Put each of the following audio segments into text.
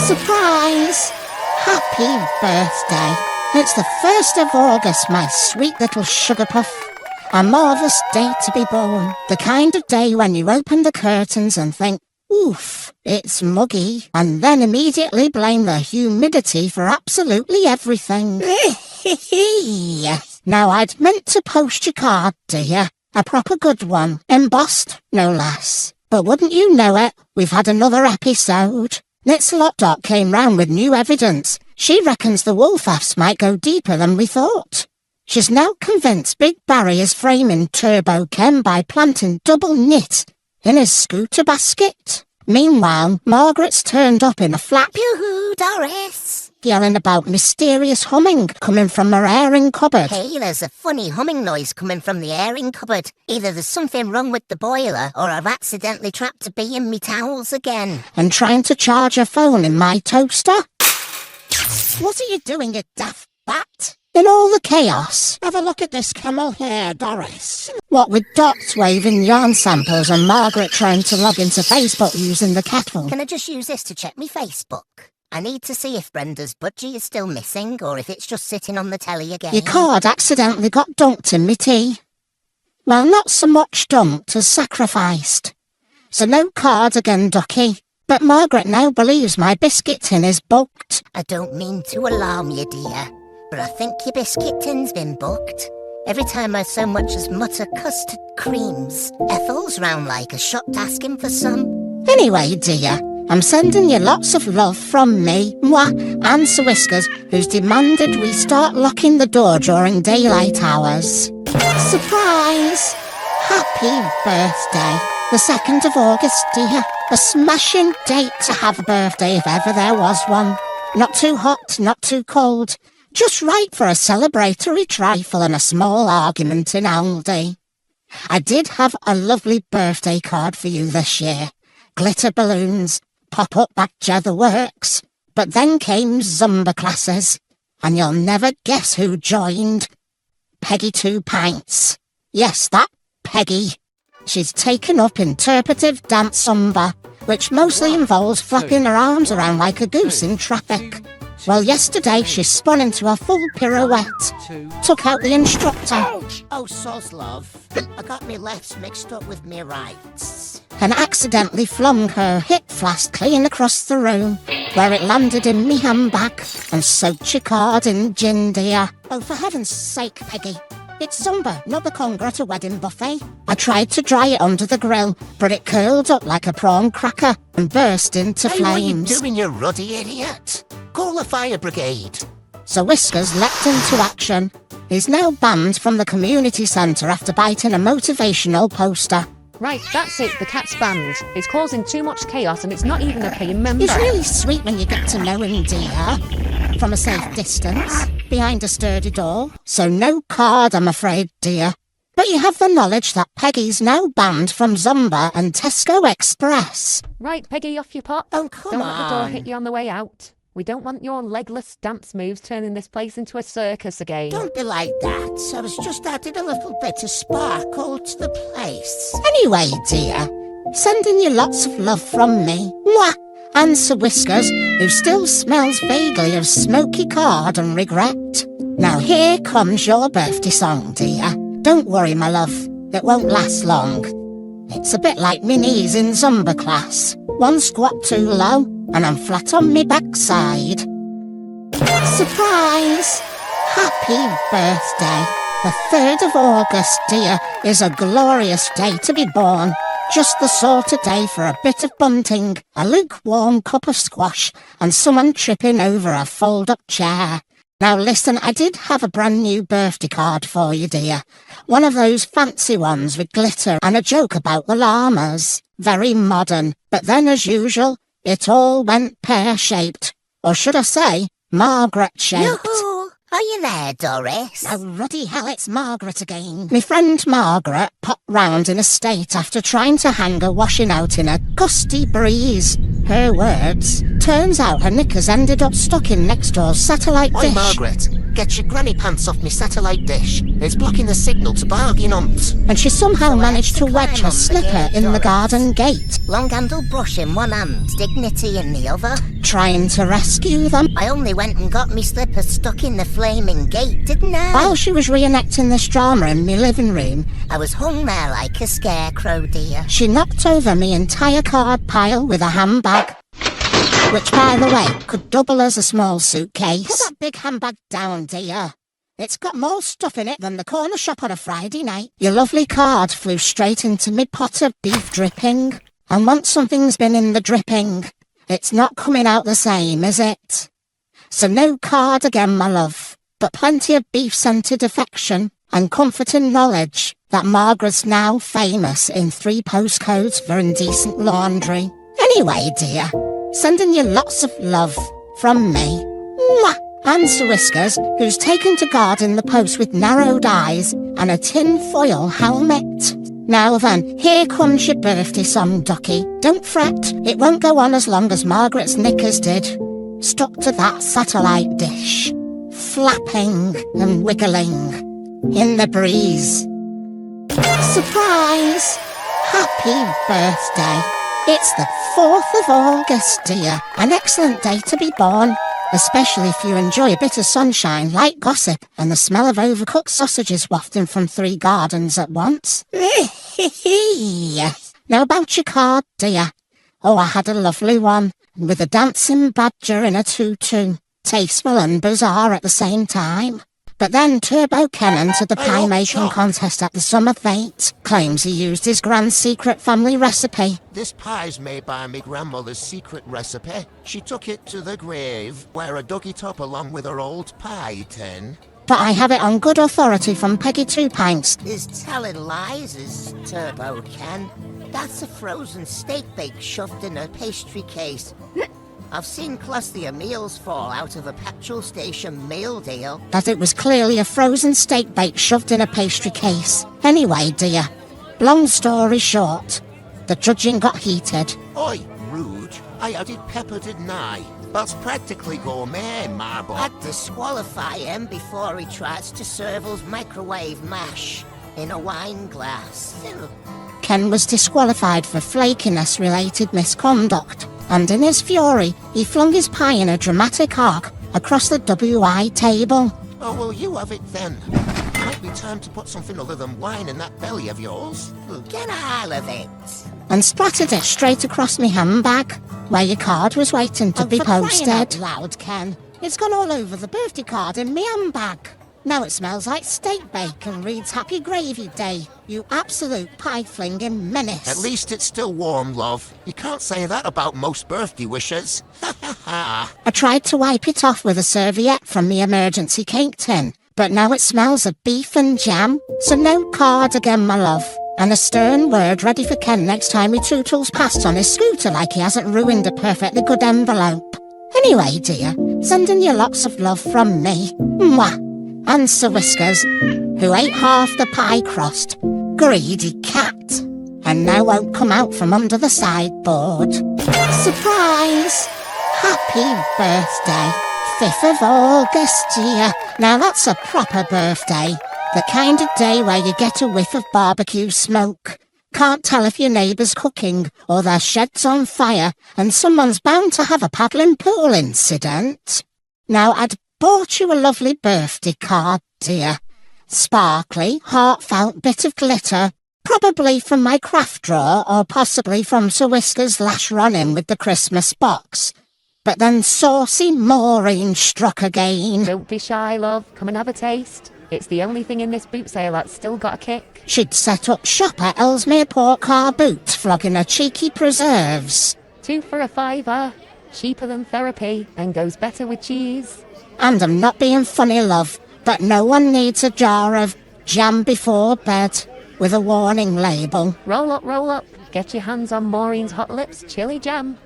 Surprise! Happy birthday. It's the 1st of August, my sweet little sugar puff. A marvellous day to be born. The kind of day when you open the curtains and think, oof, it's muggy, and then immediately blame the humidity for absolutely everything. Now, I'd meant to post your card, dear. A proper good one. Embossed, no less. But wouldn't you know it, we've had another episode. Nitsalot came round with new evidence. She reckons the wolf-ass might go deeper than we thought. She's now convinced Big Barry is framing Turbo Ken by planting double knit in his scooter basket. Meanwhile, Margaret's turned up in a flat Yoo-hoo, Doris! yelling about mysterious humming coming from her airing cupboard. Hey, there's a funny humming noise coming from the airing cupboard. Either there's something wrong with the boiler, or I've accidentally trapped a bee in me towels again. And trying to charge her phone in my toaster. What are you doing, you daft bat? In all the chaos, have a look at this camel here, Doris. What with Dots waving yarn samples and Margaret trying to log into Facebook using the kettle. Can I just use this to check me Facebook? I need to see if Brenda's budgie is still missing, or if it's just sitting on the telly again. Your card accidentally got dunked in me tea. Well, not so much dunked as sacrificed. So no card again, Ducky. But Margaret now believes my biscuit tin is booked. I don't mean to alarm you, dear, but I think your biscuit tin's been booked. Every time I so much as mutter custard creams, Ethel's round like a shop asking for some. Anyway, dear, I'm sending you lots of love from me, moi, and Sir Whiskers, who's demanded we start locking the door during daylight hours. Surprise! Happy birthday. The 2nd of August, dear. A smashing date to have a birthday if ever there was one. Not too hot, not too cold. Just right for a celebratory trifle and a small argument in Aldi. I did have a lovely birthday card for you this year. Glitter balloons, pop-up badger, the works. But then came Zumba classes, and you'll never guess who joined. Peggy 2 Pints. Yes, that Peggy. She's taken up interpretive dance Zumba, which mostly involves flapping her arms around like a goose in traffic. Well, yesterday she spun into a full pirouette, took out the instructor. Ouch! Oh, soz love. I got me lefts mixed up with me rights. And accidentally flung her hip flask clean across the room, where it landed in me handbag and soaked your card in gin, dear. Oh, for heaven's sake, Peggy. It's Zumba, not the conga at a wedding buffet. I tried to dry it under the grill, but it curled up like a prawn cracker and burst into flames. What are you doing, you ruddy idiot? Call the fire brigade. So Whiskers leapt into action. He's now banned from the community centre after biting a motivational poster. Right, that's it, the cat's banned. It's causing too much chaos and it's not even a paying member. He's really sweet when you get to know him, dear. From a safe distance, behind a sturdy door. So no card, I'm afraid, dear. But you have the knowledge that Peggy's now banned from Zumba and Tesco Express. Right, Peggy, off your pot. Oh, come Don't on. let the door hit you on the way out. We don't want your legless dance moves turning this place into a circus again. Don't be like that. I was just adding a little bit of sparkle to the place. Anyway, dear, sending you lots of love from me. Mwah! And Sir Whiskers, who still smells vaguely of smoky card and regret. Now here comes your birthday song, dear. Don't worry, my love, it won't last long. It's a bit like me knees in Zumba class. One squat too low, and I'm flat on me backside. Surprise! Happy birthday. The 3rd of August, dear, is a glorious day to be born. Just the sort of day for a bit of bunting, a lukewarm cup of squash, and someone tripping over a fold-up chair. Now listen, I did have a brand new birthday card for you, dear. One of those fancy ones with glitter and a joke about the llamas. Very modern, but then as usual, it all went pear-shaped. Or should I say, Margaret-shaped. Yoo-hoo! Are you there, Doris? Oh, ruddy hell, it's Margaret again. My friend Margaret popped round in a state after trying to hang her washing out in a gusty breeze. Her words. Turns out her knickers ended up stuck in next door's satellite dish. Hi, Margaret. Get your granny pants off me satellite dish. It's blocking the signal to bargain umps. And she somehow managed to wedge her climb on the slipper gate, in the Doris. garden gate, Long-handled brush in one hand, dignity in the other. trying to rescue them. I only went and got me slipper stuck in the flaming gate, didn't I? While she was reenacting this drama in my living room, I was hung there like a scarecrow, dear. she knocked over me entire card pile with a handbag, which, by the way, could double as a small suitcase. Put that big handbag down, dear. It's got more stuff in it than the corner shop on a Friday night. Your lovely card flew straight into my pot of beef dripping. And once something's been in the dripping, it's not coming out the same, is it? So no card again, my love, but plenty of beef-scented affection and comforting knowledge that Margaret's now famous in 3 postcodes for indecent laundry. Anyway, dear, sending you lots of love from me. Mwah! And Sir Whiskers, who's taken to guard in the post with narrowed eyes and a tin foil helmet. Now then, here comes your birthday song, Ducky. Don't fret, it won't go on as long as Margaret's knickers did. Stuck to that satellite dish, flapping and wiggling in the breeze. Surprise! Happy birthday! It's the 4th of August, dear. An excellent day to be born. Especially if you enjoy a bit of sunshine, light gossip, and the smell of overcooked sausages wafting from 3 gardens at once. Now about your card, dear. Oh, I had a lovely one, with a dancing badger in a tutu. Tasteful and bizarre at the same time. But then Turbo Ken entered the pie making contest at the summer fete. Claims he used his grand secret family recipe. This pie's made by me grandmother's secret recipe. She took it to the grave, where I dug it up along with her old pie tin. But I have it on good authority from Peggy 2 Pints. Is telling lies, is Turbo Ken. That's a frozen steak bake shoved in a pastry case. I've seen clustier meals fall out of a petrol station meal deal. That it was clearly a frozen steak bake shoved in a pastry case. Anyway, dear, long story short, the judging got heated. Oi, rude. I added pepper, didn't I? That's practically gourmet, Marble. I'd disqualify him before he tries to serve us microwave mash in a wine glass. Ken was disqualified for flakiness-related misconduct, and in his fury, he flung his pie in a dramatic arc across the WI table. Oh, well, you have it then. Might be time to put something other than wine in that belly of yours. Get out of it. And splattered it straight across me handbag, where your card was waiting to be posted. Out loud, Ken. It's gone all over the birthday card in me handbag. Now it smells like steak bake and reads Happy Gravy Day, you absolute pie-flinging menace. At least it's still warm, love. You can't say that about most birthday wishes. Ha ha ha. I tried to wipe it off with a serviette from the emergency cake tin, but now it smells of beef and jam, so no card again, my love. And a stern word ready for Ken next time he tootles past on his scooter like he hasn't ruined a perfectly good envelope. Anyway, dear, sending you lots of love from me. Mwah. And Sir Whiskers, who ate half the pie crust. Greedy cat. And now won't come out from under the sideboard. Surprise! Happy birthday. 5th of August, dear. Now that's a proper birthday. The kind of day where you get a whiff of barbecue smoke. Can't tell if your neighbour's cooking or their shed's on fire and someone's bound to have a paddling pool incident. Now I'd bought you a lovely birthday card, dear. Sparkly, heartfelt bit of glitter. Probably from my craft drawer or possibly from Sir Whiskers' last run-in with the Christmas box. But then saucy Maureen struck again. Don't be shy, love. Come and have a taste. It's the only thing in this boot sale that's still got a kick. She'd set up shop at Ellesmere Port Car Boot, flogging her cheeky preserves. 2 for a £5. Cheaper than therapy and goes better with cheese. And I'm not being funny, love, but no one needs a jar of jam before bed with a warning label. Roll up. Get your hands on Maureen's Hot Lips chili jam.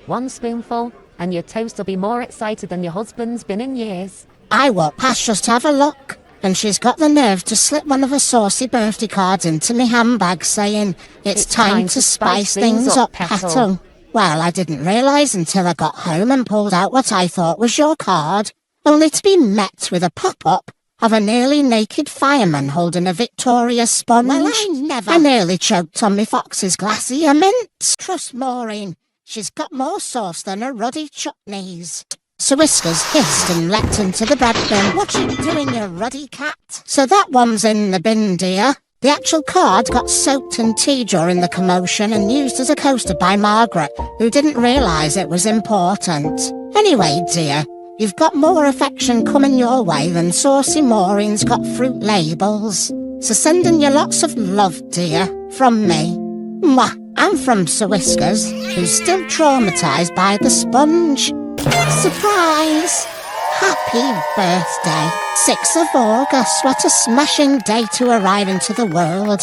1 spoonful and your toast will be more excited than your husband's been in years. I walked past just to have a look, and she's got the nerve to slip one of her saucy birthday cards into me handbag saying, it's time to spice things up, Petal. Well, I didn't realise until I got home and pulled out what I thought was your card. only to be met with a pop-up of a nearly naked fireman holding a Victoria sponge. Well, I nearly choked Tommy Fox's glassy mints. Trust Maureen, she's got more sauce than her ruddy chutneys. Sir Whiskers hissed and leapt into the bread bin. What you doing, you ruddy cat? So that one's in the bin, dear. The actual card got soaked in tea during the commotion and used as a coaster by Margaret, who didn't realise it was important. Anyway, dear, you've got more affection coming your way than saucy Maureen's got fruit labels. So sending you lots of love, dear, from me. Mwah, and from Sir Whiskers, who's still traumatised by the sponge. Surprise! Happy birthday. 6th of August, what a smashing day to arrive into the world.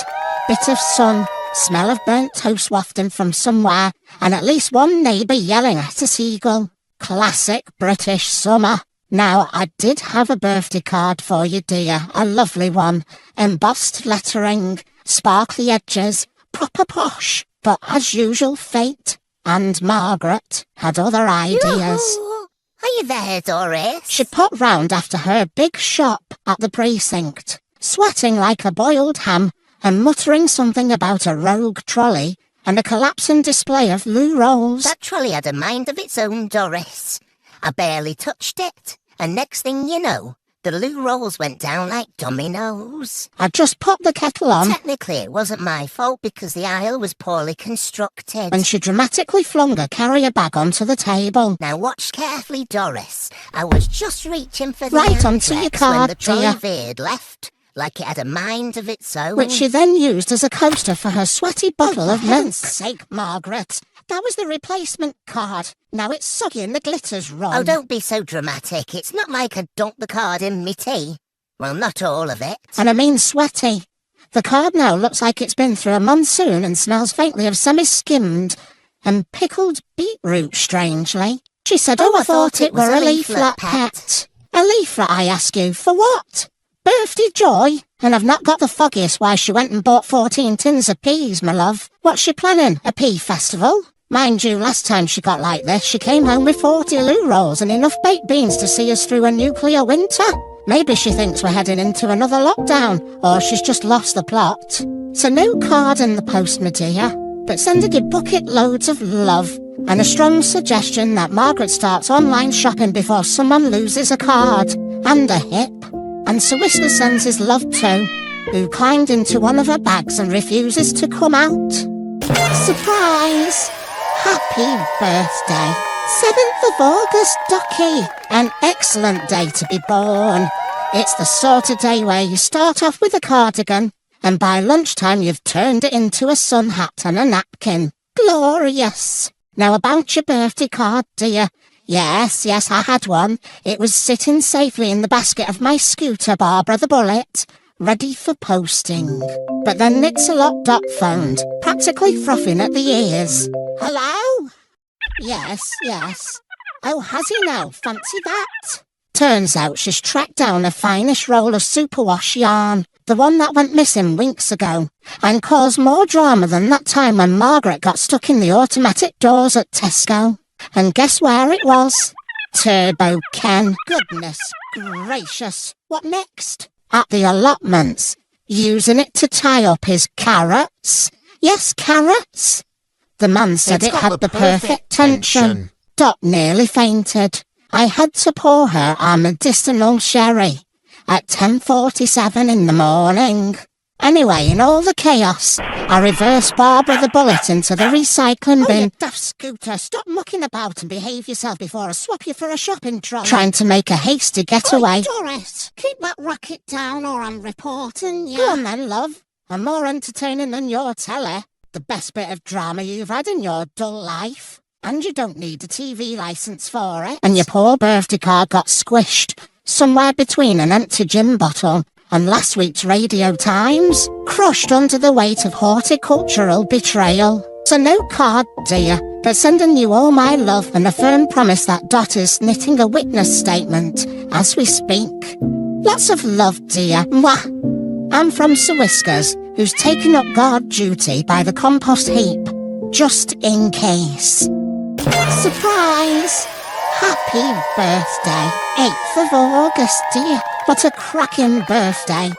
Bit of sun, smell of burnt toast wafting from somewhere, and at least one neighbour yelling at a seagull. Classic British summer. Now, I did have a birthday card for you, dear. A lovely one. Embossed lettering, sparkly edges, proper posh. But as usual, fate and Margaret had other ideas. Yoo-hoo. Are you there, Doris? She popped round after her big shop at the precinct, sweating like a boiled ham and muttering something about a rogue trolley and a collapsing display of loo rolls. That trolley had a mind of its own, Doris. I barely touched it, and next thing you know, the loo rolls went down like dominoes. I just popped the kettle on, Technically, it wasn't my fault because the aisle was poorly constructed. and she dramatically flung her carrier bag onto the table. Now watch carefully, Doris. I was just reaching for the Right onto your handbrakes when card, the trolley dear. veered left, like it had a mind of its own. Which she then used as a coaster for her sweaty bottle of milk. Sake, Margaret. That was the replacement card. Now it's soggy and the glitter's wrong. Oh, don't be so dramatic. It's not like I dumped the card in me tea. Well, not all of it. And I mean sweaty. The card now looks like it's been through a monsoon and smells faintly of semi-skimmed and pickled beetroot, strangely. She said, I thought it were a leaflet, pet. A leaflet, I ask you, for what? Birthday joy? And I've not got the foggiest why she went and bought 14 tins of peas, my love. What's she planning? A pea festival? Mind you, last time she got like this, she came home with 40 loo rolls and enough baked beans to see us through a nuclear winter. Maybe she thinks we're heading into another lockdown, or she's just lost the plot. So no card in the post, my dear, but sending you bucket loads of love and a strong suggestion that Margaret starts online shopping before someone loses a card and a hip. And Sir Whiskers sends his love too, who climbed into one of her bags and refuses to come out. Surprise! Happy birthday. 7th of August, Ducky. An excellent day to be born. It's the sort of day where you start off with a cardigan, and by lunchtime you've turned it into a sun hat and a napkin. Glorious. Now about your birthday card, dear. Yes, I had one. It was sitting safely in the basket of my scooter, Barbara the Bullet, ready for posting. But then Nitsalot phoned, practically frothing at the ears. Hello? Yes. Oh, has he now? Fancy that. Turns out she's tracked down a finest roll of superwash yarn, the one that went missing weeks ago, and caused more drama than that time when Margaret got stuck in the automatic doors at Tesco. And guess where it was? Turbo Ken. Goodness gracious. What next? At the allotments, using it to tie up his carrots. Yes, carrots. The man said It's it got had the perfect tension. Dot nearly fainted. I had to pour her our medicinal sherry at 10:47 in the morning. Anyway, in all the chaos, I reversed Barbara the Bullet into the recycling bin. You daft scooter, stop mucking about and behave yourself before I swap you for a shopping trolley. Trying to make a hasty getaway. Doris, keep that racket down or I'm reporting you. Go on then, love. I'm more entertaining than your telly. The best bit of drama you've had in your dull life. And you don't need a TV licence for it. And your poor birthday card got squished somewhere between an empty gin bottle and last week's Radio Times, crushed under the weight of horticultural betrayal. So no card, dear, but sending you all my love and a firm promise that Dot is knitting a witness statement as we speak. Lots of love, dear. Mwah. I'm from Sir Whiskers, who's taken up guard duty by the compost heap, just in case. Surprise! Happy birthday, 8th of August, dear. What a cracking birthday.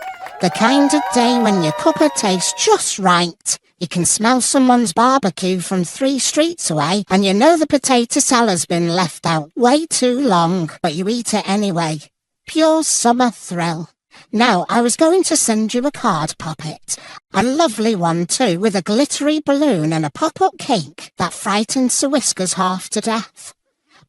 The kind of day when your cuppa tastes just right. You can smell someone's barbecue from 3 streets away, and you know the potato salad's been left out way too long, but you eat it anyway. Pure summer thrill. Now, I was going to send you a card puppet. A lovely one too, with a glittery balloon and a pop-up cake that frightened Sir Whiskers half to death.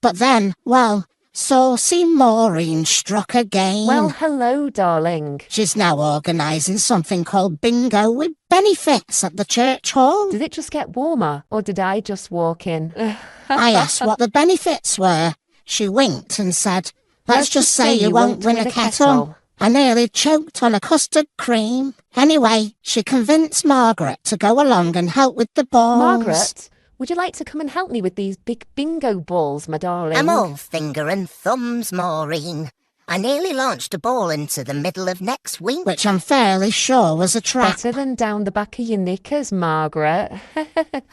But then, well, saucy Maureen struck again. Well, hello, darling. She's now organising something called bingo with benefits at the church hall. Did it just get warmer, or did I just walk in? I asked what the benefits were. She winked and said, let's just say you won't win a kettle. I nearly choked on a custard cream. Anyway, she convinced Margaret to go along and help with the balls. Margaret, would you like to come and help me with these big bingo balls, my darling? I'm all finger and thumbs, Maureen. I nearly launched a ball into the middle of next week. Which I'm fairly sure was a trap. Better than down the back of your knickers, Margaret.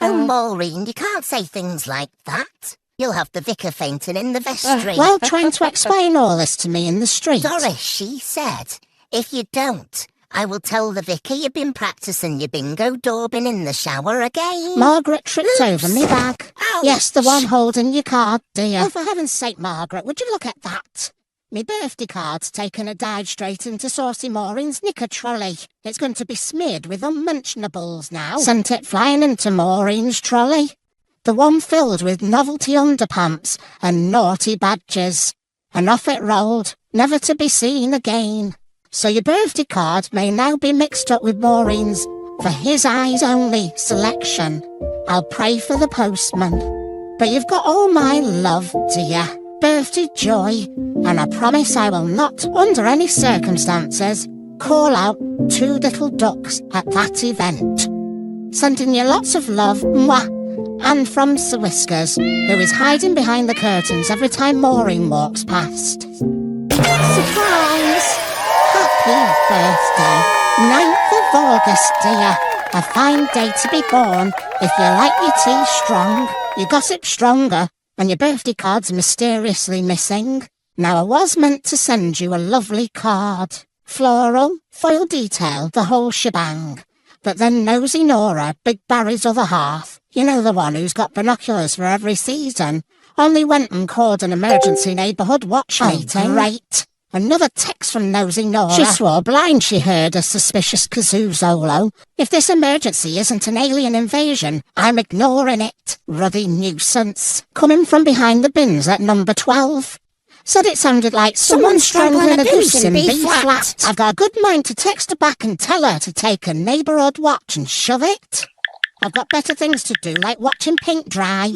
Oh, Maureen, you can't say things like that. You'll have the vicar fainting in the vestry. Well, trying to explain all this to me in the street. Doris, she said, if you don't, I will tell the vicar you've been practising your bingo daubing in the shower again. Margaret tripped over me bag. Ouch. Yes, the one holding your card, dear. Oh, for heaven's sake, Margaret, would you look at that? Me birthday card's taken a dive straight into Saucy Maureen's knicker trolley. It's going to be smeared with unmentionables now. Sent it flying into Maureen's trolley. The one filled with novelty underpants and naughty badges. And off it rolled, never to be seen again. So your birthday card may now be mixed up with Maureen's for his eyes only selection. I'll pray for the postman. But you've got all my love, dear. Birthday joy. And I promise I will not, under any circumstances, call out 2 little ducks at that event. Sending you lots of love, mwah. And from Sir Whiskers, who is hiding behind the curtains every time Maureen walks past. Surprise! Happy birthday, 9th of August, dear. A fine day to be born if you like your tea strong. You gossip stronger, and your birthday card's mysteriously missing. Now, I was meant to send you a lovely card. Floral, foil detail, the whole shebang. But then Nosy Nora, Big Barry's other half, you know the one who's got binoculars for every season, only went and called an emergency neighbourhood watch meeting. Great. Another text from Nosy Nora. She swore blind she heard a suspicious kazoo Zolo. If this emergency isn't an alien invasion, I'm ignoring it. Ruddy nuisance. Coming from behind the bins at number 12. Said it sounded like someone strangling a goose in B-flat. I've got a good mind to text her back and tell her to take a neighbourhood watch and shove it. I've got better things to do, like watching paint dry.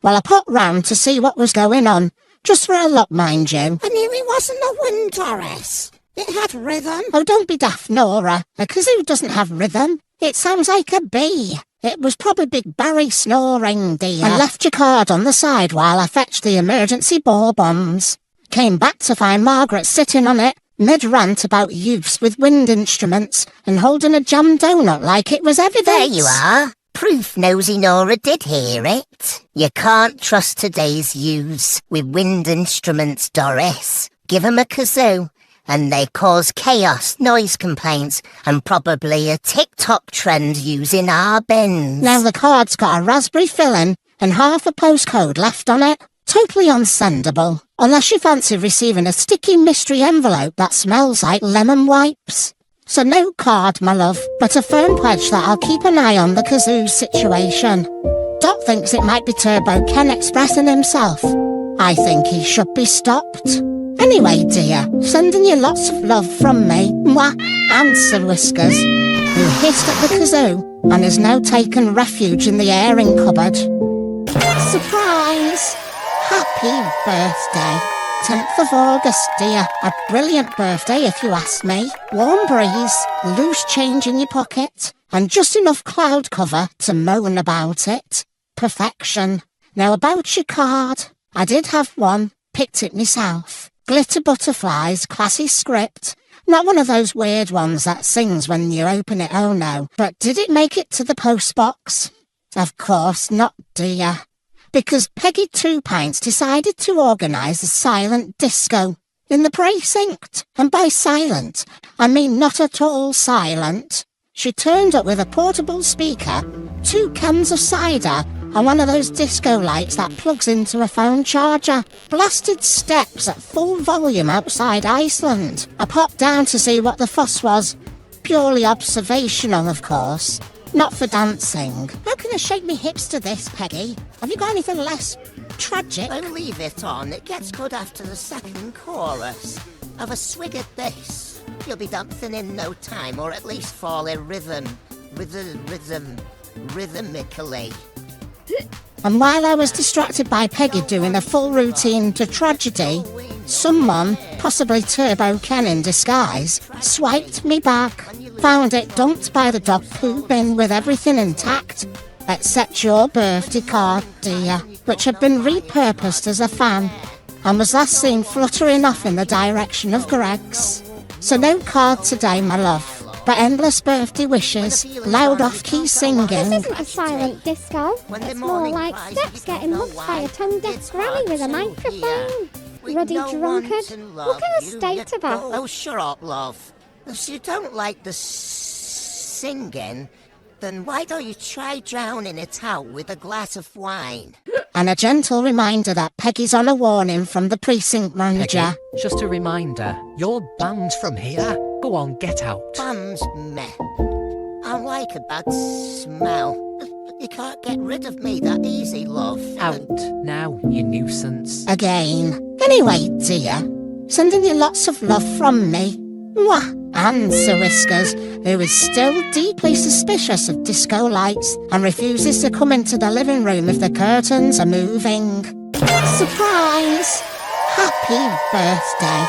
Well, I popped round to see what was going on. Just for a look, mind you. I knew it wasn't a wind, Doris. It had rhythm. Oh, don't be daft, Nora. A kazoo doesn't have rhythm. It sounds like a bee. It was probably Big Barry snoring, dear. I left your card on the side while I fetched the emergency ball bombs. Came back to find Margaret sitting on it, mid-rant about use with wind instruments, and holding a jam donut like it was evidence. There you are. Proof Nosy Nora did hear it. You can't trust today's youths with wind instruments, Doris. Give 'em a kazoo, and they cause chaos, noise complaints, and probably a TikTok trend using our bins. Now the card's got a raspberry filling and half a postcode left on it. Totally unsendable. Unless you fancy receiving a sticky mystery envelope that smells like lemon wipes. So no card, my love, but a firm pledge that I'll keep an eye on the kazoo situation. Dot thinks it might be Turbo Ken expressing himself. I think he should be stopped. Anyway, dear, sending you lots of love from me, mwah, and Sir Whiskers, who hissed at the kazoo and has now taken refuge in the airing cupboard. Surprise! Happy birthday. 10th of August, dear. A brilliant birthday, if you ask me. Warm breeze, loose change in your pocket, and just enough cloud cover to moan about it. Perfection. Now about your card. I did have one. Picked it myself. Glitter butterflies, classy script. Not one of those weird ones that sings when you open it, oh no. But did it make it to the postbox? Of course not, dear. because Peggy Two Pints decided to organise a silent disco in the precinct. And by silent, I mean not at all silent. She turned up with a portable speaker, 2 cans of cider, and one of those disco lights that plugs into a phone charger. Blasted steps at full volume outside Iceland. I popped down to see what the fuss was. Purely observational, of course. Not for dancing. How can I shake me hips to this, Peggy? Have you got anything less tragic? Oh, leave it on. It gets good after the second chorus. Have a swig at this. You'll be dancing in no time, or at least fall in rhythmically. And while I was distracted by Peggy doing a full routine to tragedy, someone, possibly Turbo Ken in disguise, swiped me back. Found it dumped by the dog poo bin with everything intact, except your birthday card, dear, which had been repurposed as a fan, and was last seen fluttering off in the direction of Greg's. So no card today, my love, but endless birthday wishes, loud off-key singing. This isn't a silent disco. It's more like steps getting mugged by a tongue-deaf granny with a microphone. Ruddy drunkard. Look at the state of her. Oh, shut up, love. If you don't like the singing, then why don't you try drowning it out with a glass of wine? And a gentle reminder that Peggy's on a warning from the precinct manager. Peggy, just a reminder, you're banned from here. Go on, get out. Banned, meh. I like a bad smell. You can't get rid of me that easy, love. Out now, you nuisance. Again. Anyway, dear, sending you lots of love from me. Mwah. And Sir Whiskers, who is still deeply suspicious of disco lights and refuses to come into the living room if the curtains are moving. Surprise! Happy birthday!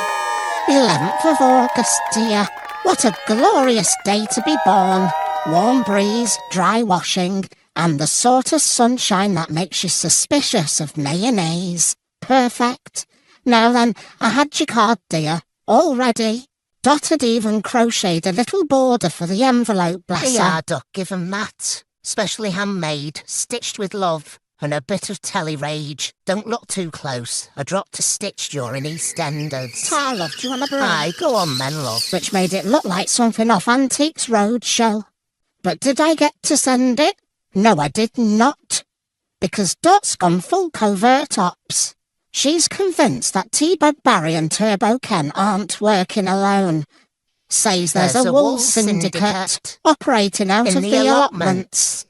11th of August, dear. What a glorious day to be born. Warm breeze, dry washing, and the sort of sunshine that makes you suspicious of mayonnaise. Perfect. Now then, I had your card, dear. All ready. Dot had even crocheted a little border for the envelope, bless Yeah, her. Duck, give 'em that. Specially handmade, stitched with love, and a bit of Telly rage. Don't look too close. I dropped a stitch during EastEnders. Tar, love, do you want a break? Aye, go on then, love. Which made it look like something off Antiques Roadshow. But did I get to send it? No, I did not. Because Dot's gone full covert ops. She's convinced that T-Bug Barry and Turbo Ken aren't working alone. Says there's a wool syndicate operating out in of the the allotments.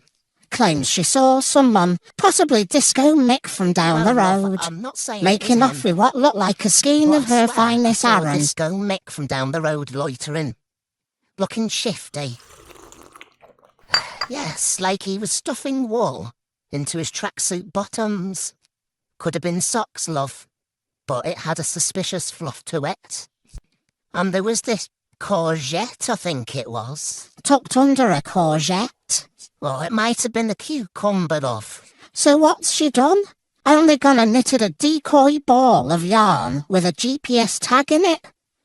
Claims she saw someone, possibly Disco Mick from down the road, I'm not saying making off with what looked like a skein of her finest Aaron. Disco Mick from down the road loitering. Looking shifty. Yes, like he was stuffing wool into his tracksuit bottoms. Could have been socks, love, but it had a suspicious fluff to it. And there was this courgette, I think it was. Tucked under a courgette. Well, it might have been a cucumber, love. So what's she done? Only gone and knitted a decoy ball of yarn with a GPS tag in it?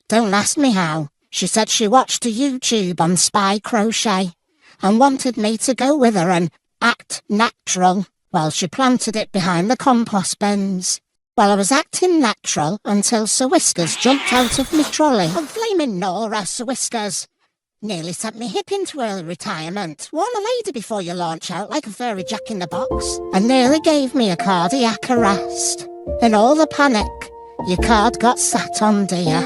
Don't ask me how. She said she watched a YouTube on spy crochet and wanted me to go with her and act natural while she planted it behind the compost bins. Well, I was acting natural until Sir Whiskers jumped out of me trolley. I'm flaming Nora, Sir Whiskers. Nearly sent me hip into early retirement. Warn a lady before you launch out like a furry jack-in-the-box. And nearly gave me a cardiac arrest. In all the panic, your card got sat on, dear.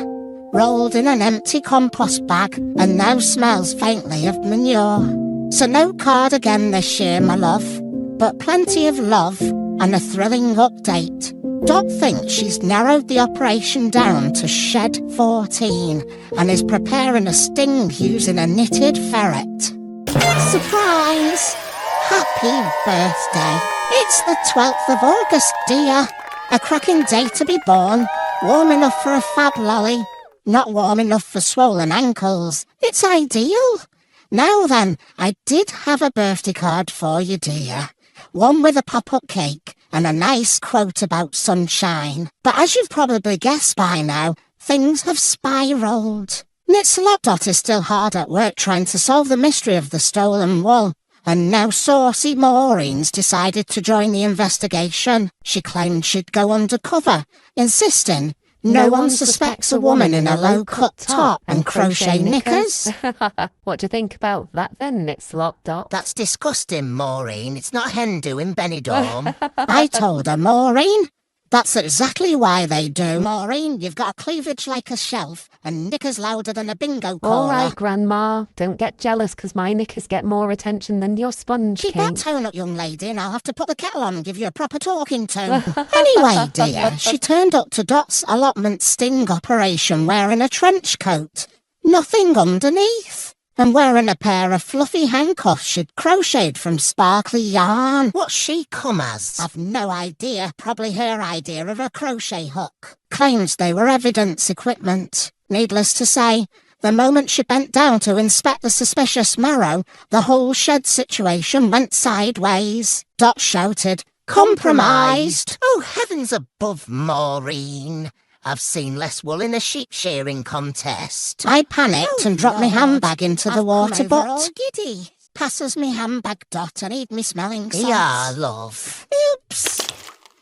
Rolled in an empty compost bag and now smells faintly of manure. So no card again this year, my love. But plenty of love and a thrilling update. Dot thinks she's narrowed the operation down to Shed 14 and is preparing a sting using a knitted ferret. Surprise! Happy birthday! It's the 12th of August, dear. A cracking day to be born. Warm enough for a fab lolly. Not warm enough for swollen ankles. It's ideal. Now then, I did have a birthday card for you, dear. One with a pop-up cake and a nice quote about sunshine. But as you've probably guessed by now, things have spiralled. Knitsalot Dot is still hard at work trying to solve the mystery of the stolen wool, And now saucy Maureen's decided to join the investigation. She claimed she'd go undercover, insisting no one suspects a woman in a low-cut top and crochet knickers. What do you think about that then, Nitslop? That's disgusting, Maureen. It's not hen doing Benidorm. I told her, Maureen, that's exactly why they do. Maureen, you've got a cleavage like a shelf and knickers louder than a bingo caller. All right, Grandma. Don't get jealous because my knickers get more attention than your sponge Keep cake. that tone up, young lady, and I'll have to put the kettle on and give you a proper talking to. Anyway, dear, she turned up to Dot's allotment sting operation wearing a trench coat. Nothing underneath. And wearing a pair of fluffy handcuffs she'd crocheted from sparkly yarn. What's she come as? I've no idea. Probably her idea of a crochet hook. Claims they were evidence equipment. Needless to say, the moment she bent down to inspect the suspicious marrow, the whole shed situation went sideways. Dot shouted, "Compromised!" Oh, heavens above, Maureen. I've seen less wool in a sheep shearing contest. I panicked and dropped my handbag into the water come over all butt. giddy. Passes me handbag, Dot, and eat me smelling salts. Yeah, love. Oops.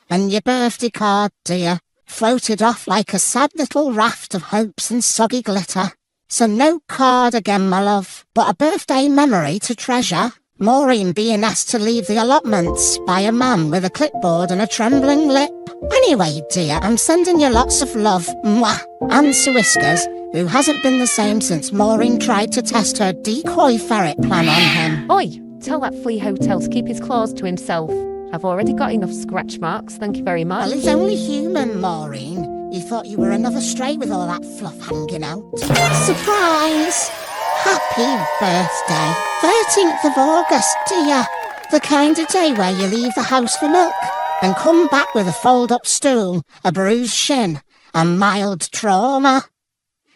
And your birthday card, dear, floated off like a sad little raft of hopes and soggy glitter. So no card again, my love, but a birthday memory to treasure. Maureen being asked to leave the allotments by a man with a clipboard and a trembling lip. Anyway, dear, I'm sending you lots of love, mwah, and Sir Whiskers, who hasn't been the same since Maureen tried to test her decoy ferret plan on him. Oi! Tell that flea hotel to keep his claws to himself. I've already got enough scratch marks, thank you very much. Well, he's only human, Maureen. You thought you were another stray with all that fluff hanging out. Surprise! Happy birthday. 13th of August, dear. The kind of day where you leave the house for milk and come back with a fold-up stool, a bruised shin, and mild trauma.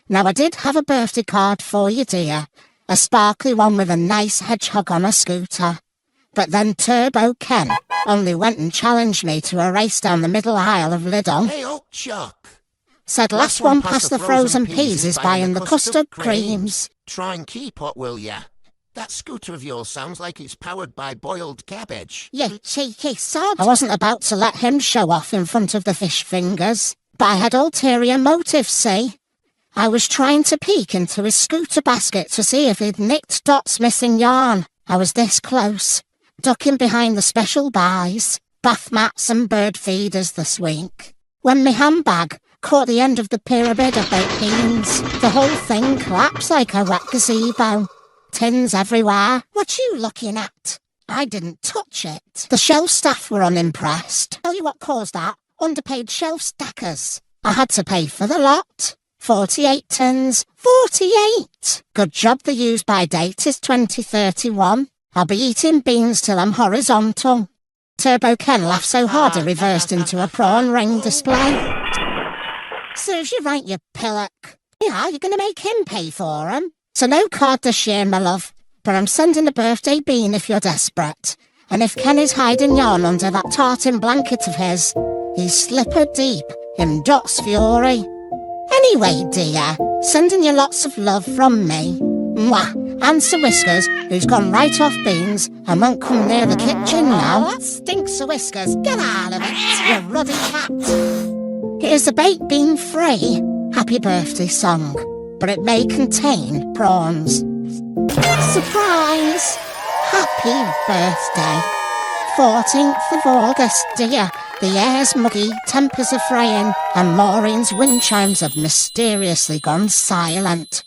Now, I did have a birthday card for you, dear. A sparkly one with a nice hedgehog on a scooter. But then Turbo Ken only went and challenged me to a race down the middle aisle of Lidl. Hey, old Chuck. Said last one past the frozen peas is buying the custard creams. Try and teapot, will ya? That scooter of yours sounds like it's powered by boiled cabbage. You cheeky sod. I wasn't about to let him show off in front of the fish fingers. But I had ulterior motives, see? I was trying to peek into his scooter basket to see if he'd nicked Dot's missing yarn. I was this close, ducking behind the special buys, bath mats and bird feeders this week, when my handbag caught the end of the pyramid of baked beans. The whole thing collapsed like a wet gazebo. Tins everywhere. What you looking at? I didn't touch it. The shelf staff were unimpressed. Tell you what caused that? Underpaid shelf stackers. I had to pay for the lot. 48 tins. 48! Good job the use-by date is 2031. I'll be eating beans till I'm horizontal. Turbo Ken laughed so hard he reversed into a prawn ring display. Serves you right, you pillock. Yeah, you're going to make him pay for 'em. So no card this year, my love, but I'm sending a birthday bean if you're desperate. And if Ken is hiding yarn under that tartan blanket of his, he's slipper deep in Dot's fury. Anyway, dear, sending you lots of love from me. Mwah. And Sir Whiskers, who's gone right off beans and won't come near the kitchen now. That stinks, Sir Whiskers. Get out of it, you ruddy cat. Here's a baked bean free happy birthday song, but it may contain prawns. Surprise! Happy birthday. 14th of August, dear. The air's muggy, tempers are fraying, and Maureen's wind chimes have mysteriously gone silent.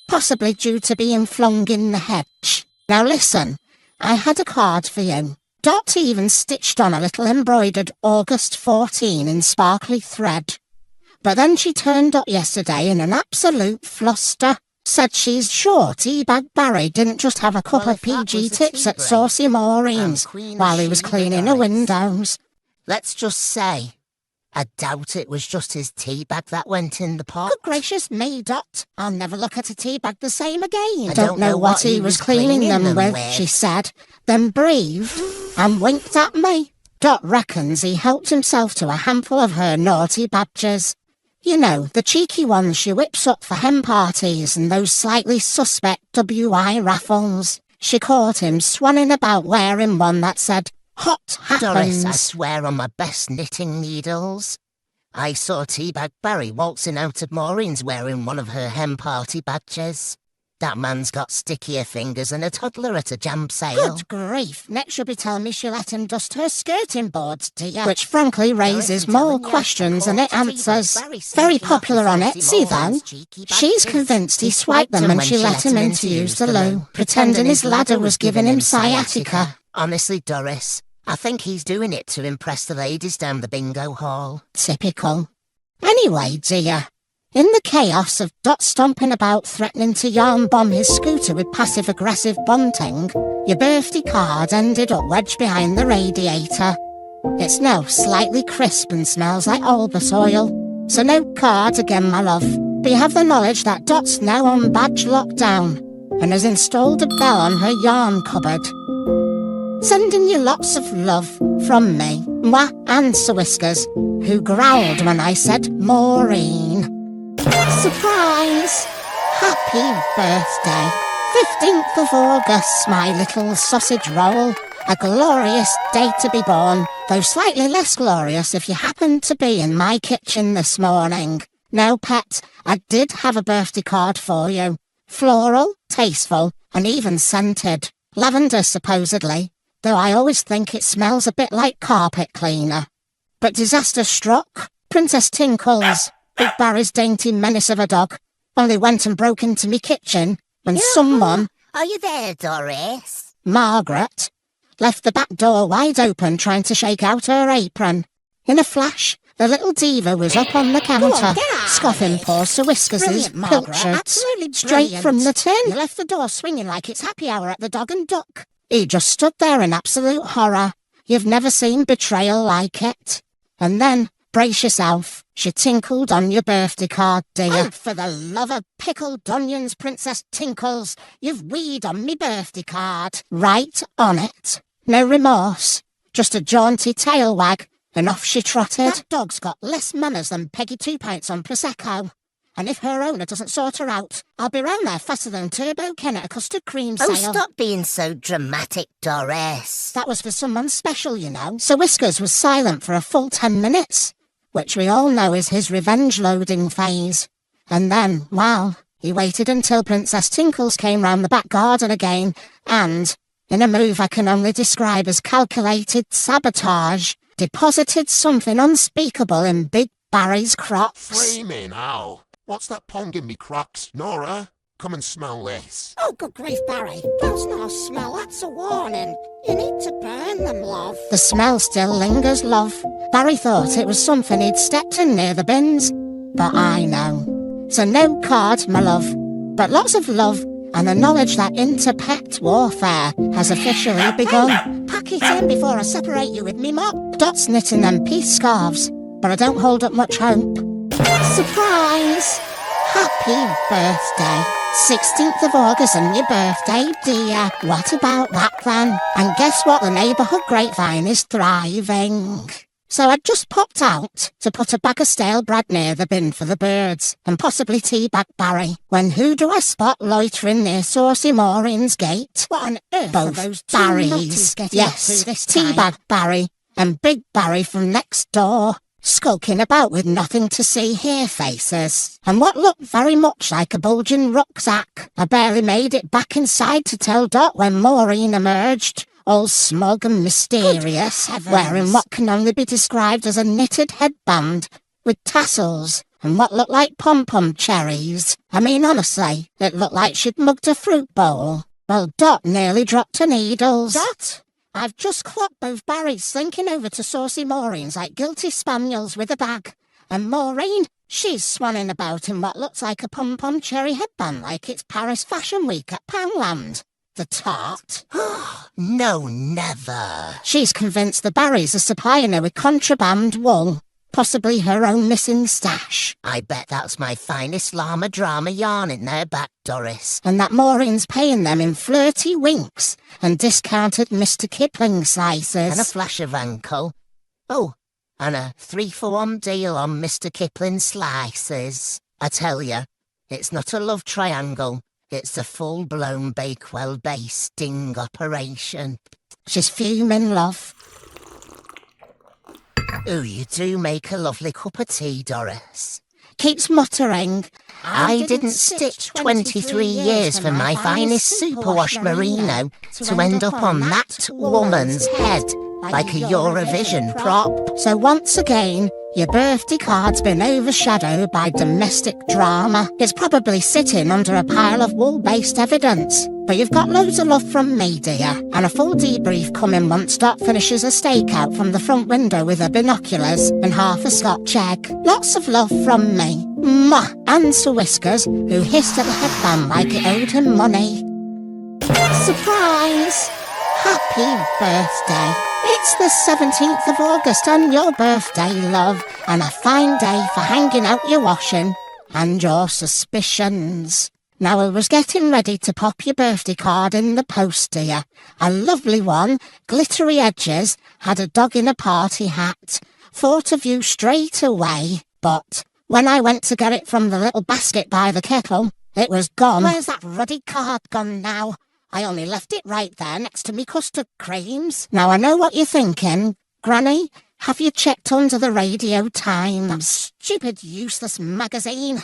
Possibly due to being flung in the hedge. Now listen, I had a card for you. Dot even stitched on a little embroidered August 14 in sparkly thread. But then she turned up yesterday in an absolute fluster. Said she's sure Teabag Barry didn't just have a couple of PG tips at Saucy Maureen's while he was cleaning the windows. Let's just say, I doubt it was just his tea bag that went in the pot. Good gracious me, Dot. I'll never look at a tea bag the same again. I don't know what he was cleaning them with, she said, then breathed and winked at me. Dot reckons he helped himself to a handful of her naughty badges. You know, the cheeky ones she whips up for hen parties and those slightly suspect WI raffles. she caught him swanning about wearing one that said, "Hot Doris, I happens." swear on my best knitting needles. I saw Teabag Barry waltzing out of Maureen's wearing one of her hen party badges. That man's got stickier fingers than a toddler at a jam sale. Good grief, next you'll be telling me she let him dust her skirting boards, dear. Which frankly raises more questions than it answers. Very popular on Etsy though. She's convinced he swiped them and she let him in to use the loo, pretending his ladder was giving him sciatica. Honestly, Doris, I think he's doing it to impress the ladies down the bingo hall. Typical. Anyway, dear, in the chaos of Dot stomping about threatening to yarn bomb his scooter with passive-aggressive bunting, your birthday card ended up wedged behind the radiator. It's now slightly crisp and smells like Albus oil. So no card again, my love. But you have the knowledge that Dot's now on badge lockdown and has installed a bell on her yarn cupboard. Sending you lots of love from me, moi and Sir Whiskers, who growled when I said Maureen. Surprise! Happy birthday! 15th of August, my little sausage roll. A glorious day to be born, though slightly less glorious if you happened to be in my kitchen this morning. Now, pet, I did have a birthday card for you. Floral, tasteful, and even scented. Lavender, supposedly, though I always think it smells a bit like carpet cleaner. But disaster struck. Princess Tinkles, Big Barry's dainty menace of a dog, only went and broke into me kitchen when someone, Are you there, Doris? Margaret, left the back door wide open trying to shake out her apron. In a flash, the little diva was up on the counter, scoffing poor Sir Whiskers' pilchards, straight from the tin. You left the door swinging like it's happy hour at the Dog and Duck. He just stood there in absolute horror. You've never seen betrayal like it. And then, brace yourself, she tinkled on your birthday card, dear. Oh, for the love of pickled onions, Princess Tinkles, you've weed on me birthday card. Right on it. No remorse, just a jaunty tail wag, and off she trotted. That dog's got less manners than Peggy 2 pints on Prosecco. And if her owner doesn't sort her out, I'll be round there faster than Turbo Ken at a custard cream sale. Oh, stop being so dramatic, Doris. That was for someone special, you know. Sir Whiskers was silent for a full 10 minutes, which we all know is his revenge-loading phase. And then, well, he waited until Princess Tinkles came round the back garden again, and, in a move I can only describe as calculated sabotage, deposited something unspeakable in Big Barry's crocs. Free me now. What's that pong in me crocks, Nora? Come and smell this. Oh, good grief, Barry. That's not a smell, that's a warning. You need to burn them, love. The smell still lingers, love. Barry thought it was something he'd stepped in near the bins. But I know. So no card, my love. But lots of love and the knowledge that inter-pet warfare has officially begun. Pack it in before I separate you with me mop. Dot's knitting them peace scarves, but I don't hold up much hope. Surprise! Happy birthday. 16th of August and your birthday, dear. What about that then? And guess what? The neighbourhood grapevine is thriving. So I'd just popped out to put a bag of stale bread near the bin for the birds, and possibly Teabag Barry, when who do I spot loitering near Saucy Maureen's gate? What on earth both are those Barrys? Yes, Teabag Barry and Big Barry from next door, skulking about with nothing to see here faces, and what looked very much like a bulging rucksack. I barely made it back inside to tell Dot when Maureen emerged, all smug and mysterious, wearing what can only be described as a knitted headband with tassels and what looked like pom-pom cherries. I mean, honestly, it looked like she'd mugged a fruit bowl. Well, Dot nearly dropped her needles. Dot? I've just clocked both Barrys slinking over to Saucy Maureen's like guilty spaniels with a bag. And Maureen, she's swanning about in what looks like a pom-pom cherry headband like it's Paris Fashion Week at Poundland. The tart. No, never. She's convinced the Barrys are supplying her with contraband wool, possibly her own missing stash. I bet that's my finest llama drama yarn in their back, Doris. And that Maureen's paying them in flirty winks and discounted Mr. Kipling slices. And a flash of ankle. Oh, and a 3-for-1 deal on Mr. Kipling slices. I tell you, it's not a love triangle. It's a full-blown Bakewell-based sting operation. She's fuming, love. Oh, you do make a lovely cup of tea, Doris. Keeps muttering. I didn't stitch 23 years for my finest superwash merino to end up on that woman's head like a Eurovision prop. So once again, your birthday card's been overshadowed by domestic drama. It's probably sitting under a pile of wool-based evidence. But you've got loads of love from me, dear, and a full debrief coming once Dot finishes a stakeout from the front window with her binoculars and half a Scotch egg. Lots of love from me. Mwah! And Sir Whiskers, who hissed at the headband like it owed him money. Surprise! Happy birthday. It's the 17th of August and your birthday, love, and a fine day for hanging out your washing and your suspicions. Now, I was getting ready to pop your birthday card in the post, dear. A lovely one, glittery edges, had a dog in a party hat. Thought of you straight away, but when I went to get it from the little basket by the kettle, it was gone. Where's that ruddy card gone now? I only left it right there next to me custard creams. Now, I know what you're thinking. Granny, have you checked under the Radio Times? That stupid, useless magazine.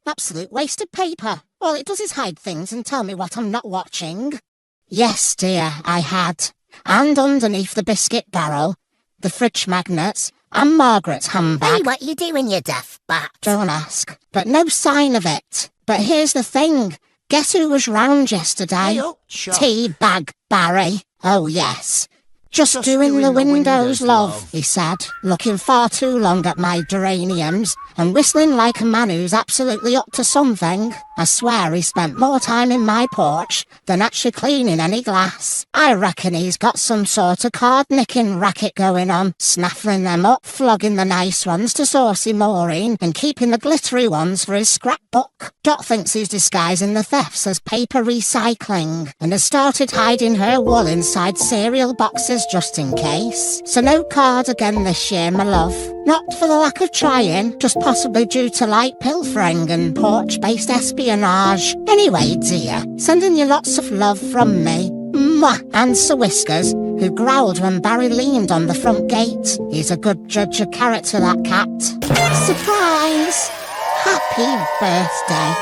Absolute waste of paper. All it does is hide things and tell me what I'm not watching. Yes, dear, I had. And underneath the biscuit barrel, the fridge magnets, and Margaret's handbag. Hey, what you doing, you daft bat? Don't ask. But no sign of it. But here's the thing. Guess who was round yesterday? Hey, up, Chuck. Teabag Barry. Oh, yes. Just doing the windows, love, he said, looking far too long at my geraniums and whistling like a man who's absolutely up to something. I swear he spent more time in my porch than actually cleaning any glass. I reckon he's got some sort of card-nicking racket going on, snaffling them up, flogging the nice ones to saucy Maureen and keeping the glittery ones for his scrapbook. Dot thinks he's disguising the thefts as paper recycling and has started hiding her wool inside cereal boxes just in case. So no card again this year, my love. Not for the lack of trying, just possibly due to light pilfering and porch-based espionage. Anyway, dear, sending you lots of love from me. Mwah! And Sir Whiskers, who growled when Barry leaned on the front gate. He's a good judge of character, that cat. Surprise! Happy birthday.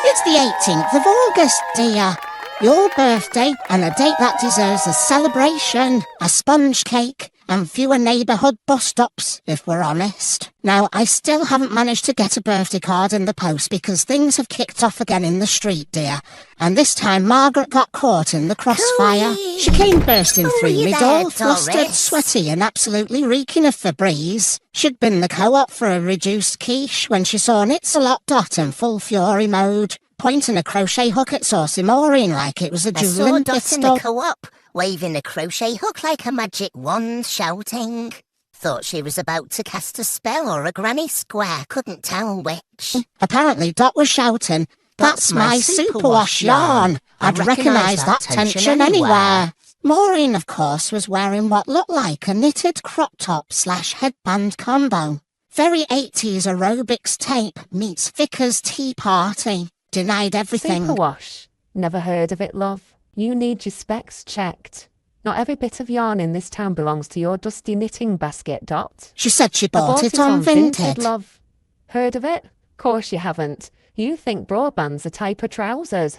It's the 18th of August, dear. Your birthday, and a date that deserves a celebration, a sponge cake, and fewer neighbourhood bus stops, if we're honest. Now, I still haven't managed to get a birthday card in the post because things have kicked off again in the street, dear. And this time Margaret got caught in the crossfire. She came bursting through me, all flustered, sweaty, and absolutely reeking of Febreze. She'd been the co-op for a reduced quiche when she saw Nitsalot Dot in full fury mode, pointing a crochet hook at Saucy Maureen like it was a dueling Dot pistol. in the co-op, waving a crochet hook like a magic wand, shouting. Thought she was about to cast a spell or a granny square, couldn't tell which. Apparently Dot was shouting, "That's my superwash yarn. I'd recognise that tension anywhere." Maureen, of course, was wearing what looked like a knitted crop top / headband combo. Very 80s aerobics tape meets Vickers tea party. Denied everything. Superwash. Never heard of it, love. You need your specs checked. Not every bit of yarn in this town belongs to your dusty knitting basket, Dot. She said she I bought it on Vinted. love. Heard of it? Course you haven't. You think broadband's a type of trousers.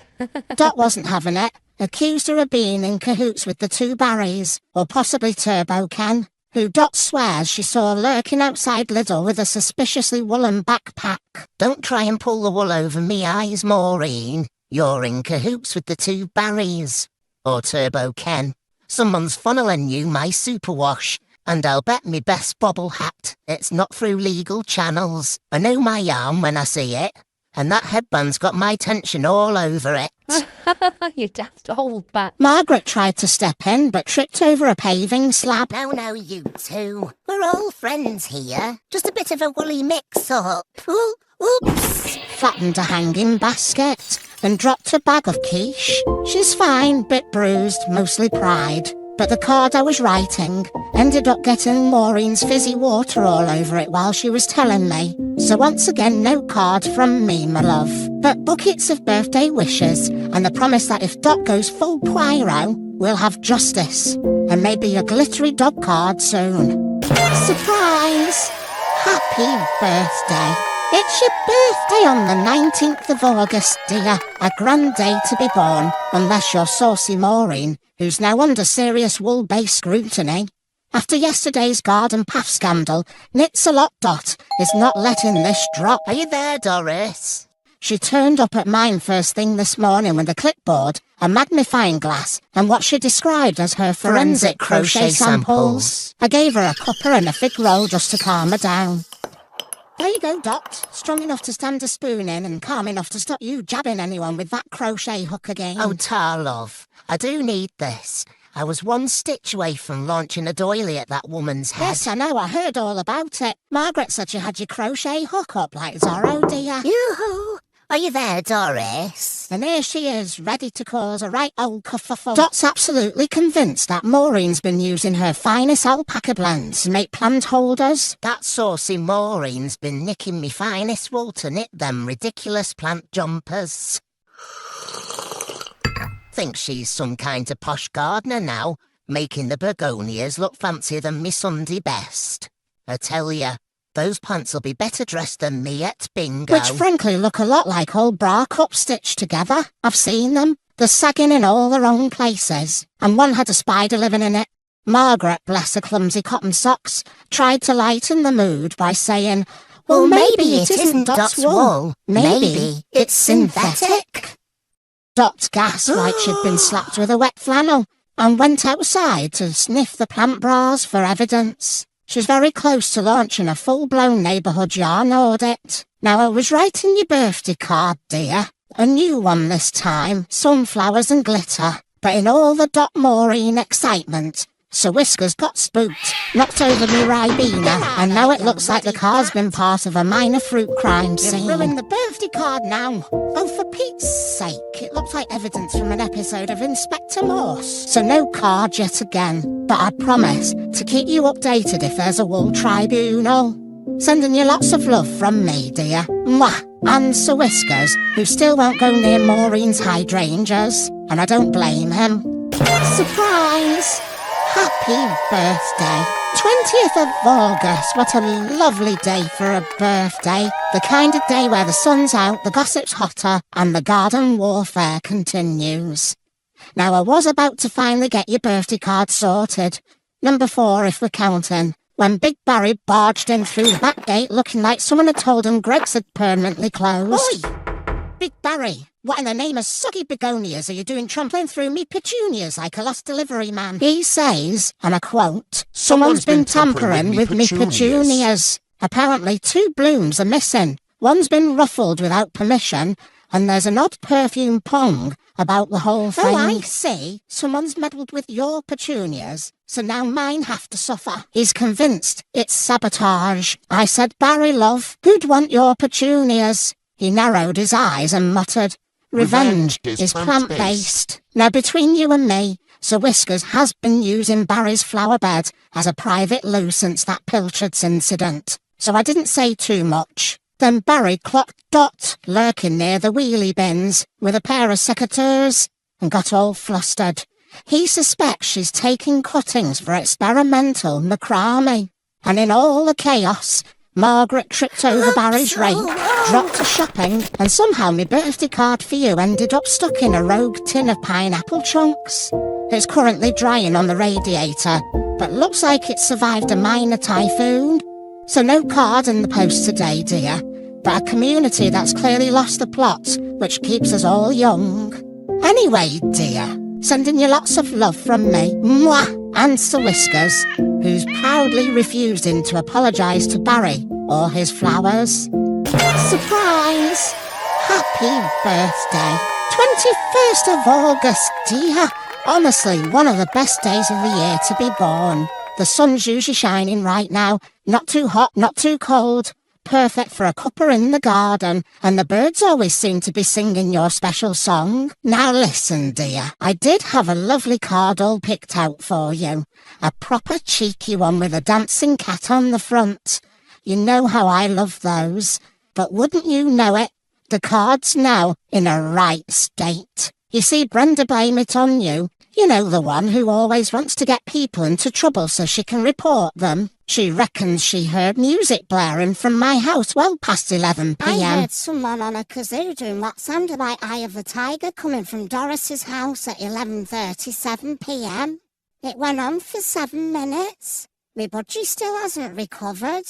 Dot wasn't having it. Accused her of being in cahoots with the two Barrys, or possibly Turbo Ken, who Dot swears she saw lurking outside Lidl with a suspiciously woolen backpack. Don't try and pull the wool over me eyes, Maureen. You're in cahoots with the two Barrys. Or Turbo Ken. Someone's funneling you my superwash, and I'll bet me best bobble hat it's not through legal channels. I know my yarn when I see it, and that headband's got my tension all over it. You daft old bat. Margaret tried to step in, but tripped over a paving slab. No, you two. We're all friends here. Just a bit of a woolly mix-up. Oops. Flattened a hanging basket, then dropped a bag of quiche. She's fine, bit bruised, mostly pride. But the card I was writing ended up getting Maureen's fizzy water all over it while she was telling me. So once again, no card from me, my love. But buckets of birthday wishes and the promise that if Dot goes full Poirot, we'll have justice. And maybe a glittery dog card soon. Surprise! Happy birthday. It's your birthday on the 19th of August, dear. A grand day to be born, unless you're saucy Maureen, who's now under serious wool-based scrutiny. After yesterday's garden path scandal, Knits-a-lot Dot is not letting this drop. Are you there, Doris? She turned up at mine first thing this morning with a clipboard, a magnifying glass, and what she described as her forensic crochet samples. I gave her a cuppa and a fig roll just to calm her down. There you go, Dot. Strong enough to stand a spoon in and calm enough to stop you jabbing anyone with that crochet hook again. Oh, tar, love. I do need this. I was one stitch away from launching a doily at that woman's head. Yes, I know. I heard all about it. Margaret said you had your crochet hook up like Zorro, dear. Yoo-hoo! Are you there, Doris? And here she is, ready to cause a right old kerfuffle. Dot's absolutely convinced that Maureen's been using her finest alpaca blends to make plant holders. That saucy Maureen's been nicking me finest wool to knit them ridiculous plant jumpers. Thinks she's some kind of posh gardener now, making the begonias look fancier than me Sunday best. I tell ya, those plants will be better dressed than me at bingo. Which frankly look a lot like old bra cups stitched together. I've seen them. They're sagging in all the wrong places. And one had a spider living in it. Margaret, bless her clumsy cotton socks, tried to lighten the mood by saying, well, maybe it isn't Dot's wool. Maybe it's synthetic. Dot gasped like she'd been slapped with a wet flannel and went outside to sniff the plant bras for evidence. She's very close to launching a full-blown neighbourhood yarn audit. Now, I was writing your birthday card, dear. A new one this time, sunflowers and glitter. But in all the Dot Maureen excitement, Sir Whiskers got spooked, knocked over me Ribena, and now it looks like the card's been part of a minor fruit crime scene. You've ruined the birthday card now. Oh, for Pete's sake, it looks like evidence from an episode of Inspector Morse. So no card yet again, but I promise to keep you updated if there's a wool tribunal. Sending you lots of love from me, dear. Mwah! And Sir Whiskers, who still won't go near Maureen's hydrangeas, and I don't blame him. Surprise! Happy birthday. 20th of August. What a lovely day for a birthday. The kind of day where the sun's out, the gossip's hotter, and the garden warfare continues. Now, I was about to finally get your birthday card sorted. Number 4, if we're counting. When Big Barry barged in through the back gate looking like someone had told him Greg's had permanently closed. Oi! Big Barry, what in the name of sucky begonias are you doing trampling through me petunias like a lost delivery man? He says, and I quote, someone's been tampering with me petunias. Apparently 2 blooms are missing. One's been ruffled without permission, and there's an odd perfume pong about the whole thing. Oh, I see. Someone's meddled with your petunias, so now mine have to suffer. He's convinced it's sabotage. I said, Barry, love, who'd want your petunias? He narrowed his eyes and muttered, Revenge is plant-based. Now, between you and me, Sir Whiskers has been using Barry's flower bed as a private loo since that Pilchards incident, so I didn't say too much. Then Barry clocked Dot lurking near the wheelie bins with a pair of secateurs and got all flustered. He suspects she's taking cuttings for experimental macrame. And in all the chaos, Margaret tripped over Barry's rake, dropped her shopping, and somehow my birthday card for you ended up stuck in a rogue tin of pineapple chunks. It's currently drying on the radiator, but looks like it survived a minor typhoon. So no card in the post today, dear, but a community that's clearly lost the plot, which keeps us all young. Anyway, dear, sending you lots of love from me, mwah, and Sir Whiskers, who's proudly refusing to apologise to Barry or his flowers. Surprise! Happy birthday. 21st of August, dear. Honestly, one of the best days of the year to be born. The sun's usually shining right now. Not too hot, not too cold. perfect for a cuppa in the garden, and the birds always seem to be singing your special song. Now listen, dear, I did have a lovely card all picked out for you. A proper cheeky one with a dancing cat on the front. You know how I love those. But wouldn't you know it, the card's now in a right state. You see, Brenda blame it on you. You know, the one who always wants to get people into trouble so she can report them. She reckons she heard music blaring from my house well past 11 p.m. I heard someone on a kazoo doing what sounded like Eye of the Tiger coming from Doris's house at 11:37 p.m. It went on for 7 minutes. My budgie still hasn't recovered.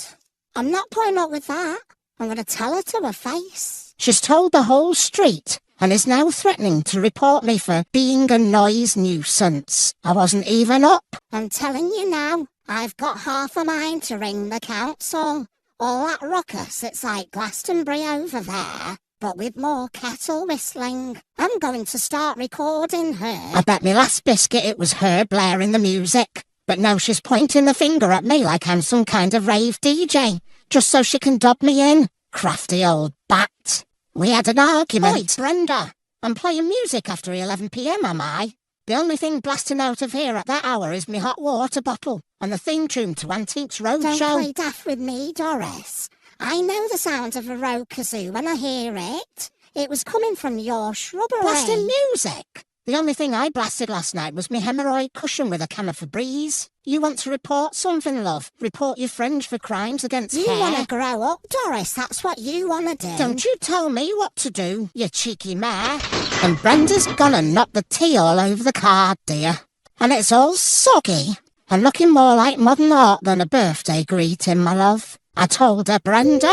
I'm not putting up with that. I'm going to tell her to her face. She's told the whole street and is now threatening to report me for being a noise nuisance. I wasn't even up. I'm telling you now, I've got half a mind to ring the council. All that ruckus, it's like Glastonbury over there, but with more kettle whistling. I'm going to start recording her. I bet me last biscuit it was her blaring the music. But now she's pointing the finger at me like I'm some kind of rave DJ, just so she can dob me in. Crafty old bat. We had an argument. Oi, Brenda, I'm playing music after 11 p.m, am I? The only thing blasting out of here at that hour is me hot water bottle and the theme tune to Antiques Roadshow. Don't play daft with me, Doris. I know the sound of a road kazoo when I hear it. It was coming from your shrubbery. Blasting music? The only thing I blasted last night was me hemorrhoid cushion with a can of Febreze. You want to report something, love? Report your friend for crimes against You hair? want to grow up, Doris, that's what you want to do. Don't you tell me what to do, you cheeky mare. And Brenda's gonna knock the tea all over the card, dear. And it's all soggy and looking more like modern art than a birthday greeting, my love. I told her, Brenda,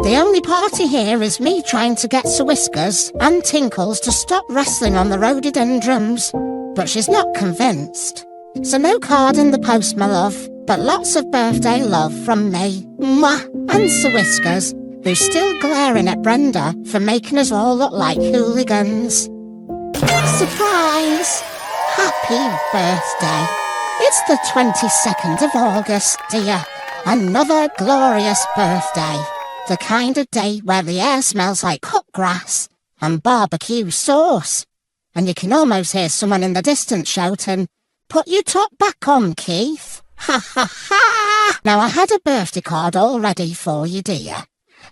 the only party here is me trying to get Sir Whiskers and Tinkles to stop wrestling on the rhododendrons. But she's not convinced. So no card in the post, my love, but lots of birthday love from me, mwah, and Sir Whiskers, who's still glaring at Brenda for making us all look like hooligans. Surprise! Happy birthday. It's the 22nd of August, dear. Another glorious birthday. The kind of day where the air smells like cut grass and barbecue sauce. And you can almost hear someone in the distance shouting, "Put your top back on, Keith." Ha ha ha! Now I had a birthday card all ready for you, dear.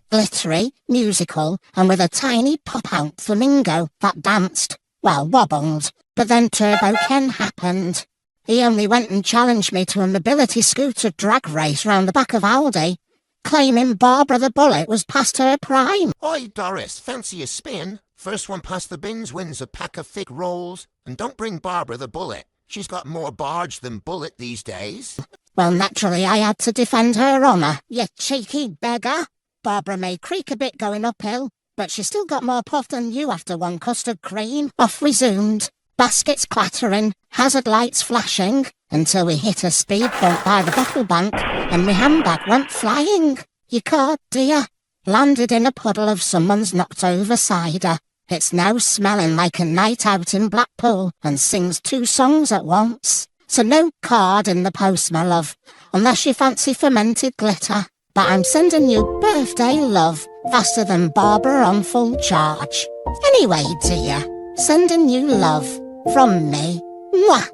Glittery, musical, and with a tiny pop-out flamingo that danced, well, wobbled. But then Turbo Ken happened. He only went and challenged me to a mobility scooter drag race round the back of Aldi, claiming Barbara the Bullet was past her prime. Oi, Doris, fancy a spin? First one past the bins wins a pack of thick rolls. And don't bring Barbara the Bullet. She's got more barge than bullet these days. Well, naturally, I had to defend her honour, you cheeky beggar. Barbara may creak a bit going uphill, but she's still got more puff than you after one custard cream. Off we zoomed. Baskets clattering, hazard lights flashing, until we hit a speed bump by the bottle bank and my handbag went flying. Your card, dear, landed in a puddle of someone's knocked over cider. It's now smelling like a night out in Blackpool and sings 2 songs at once. So no card in the post, my love, unless you fancy fermented glitter. But I'm sending you birthday love faster than Barbara on full charge. Anyway, dear, sending you love. From me, mwah,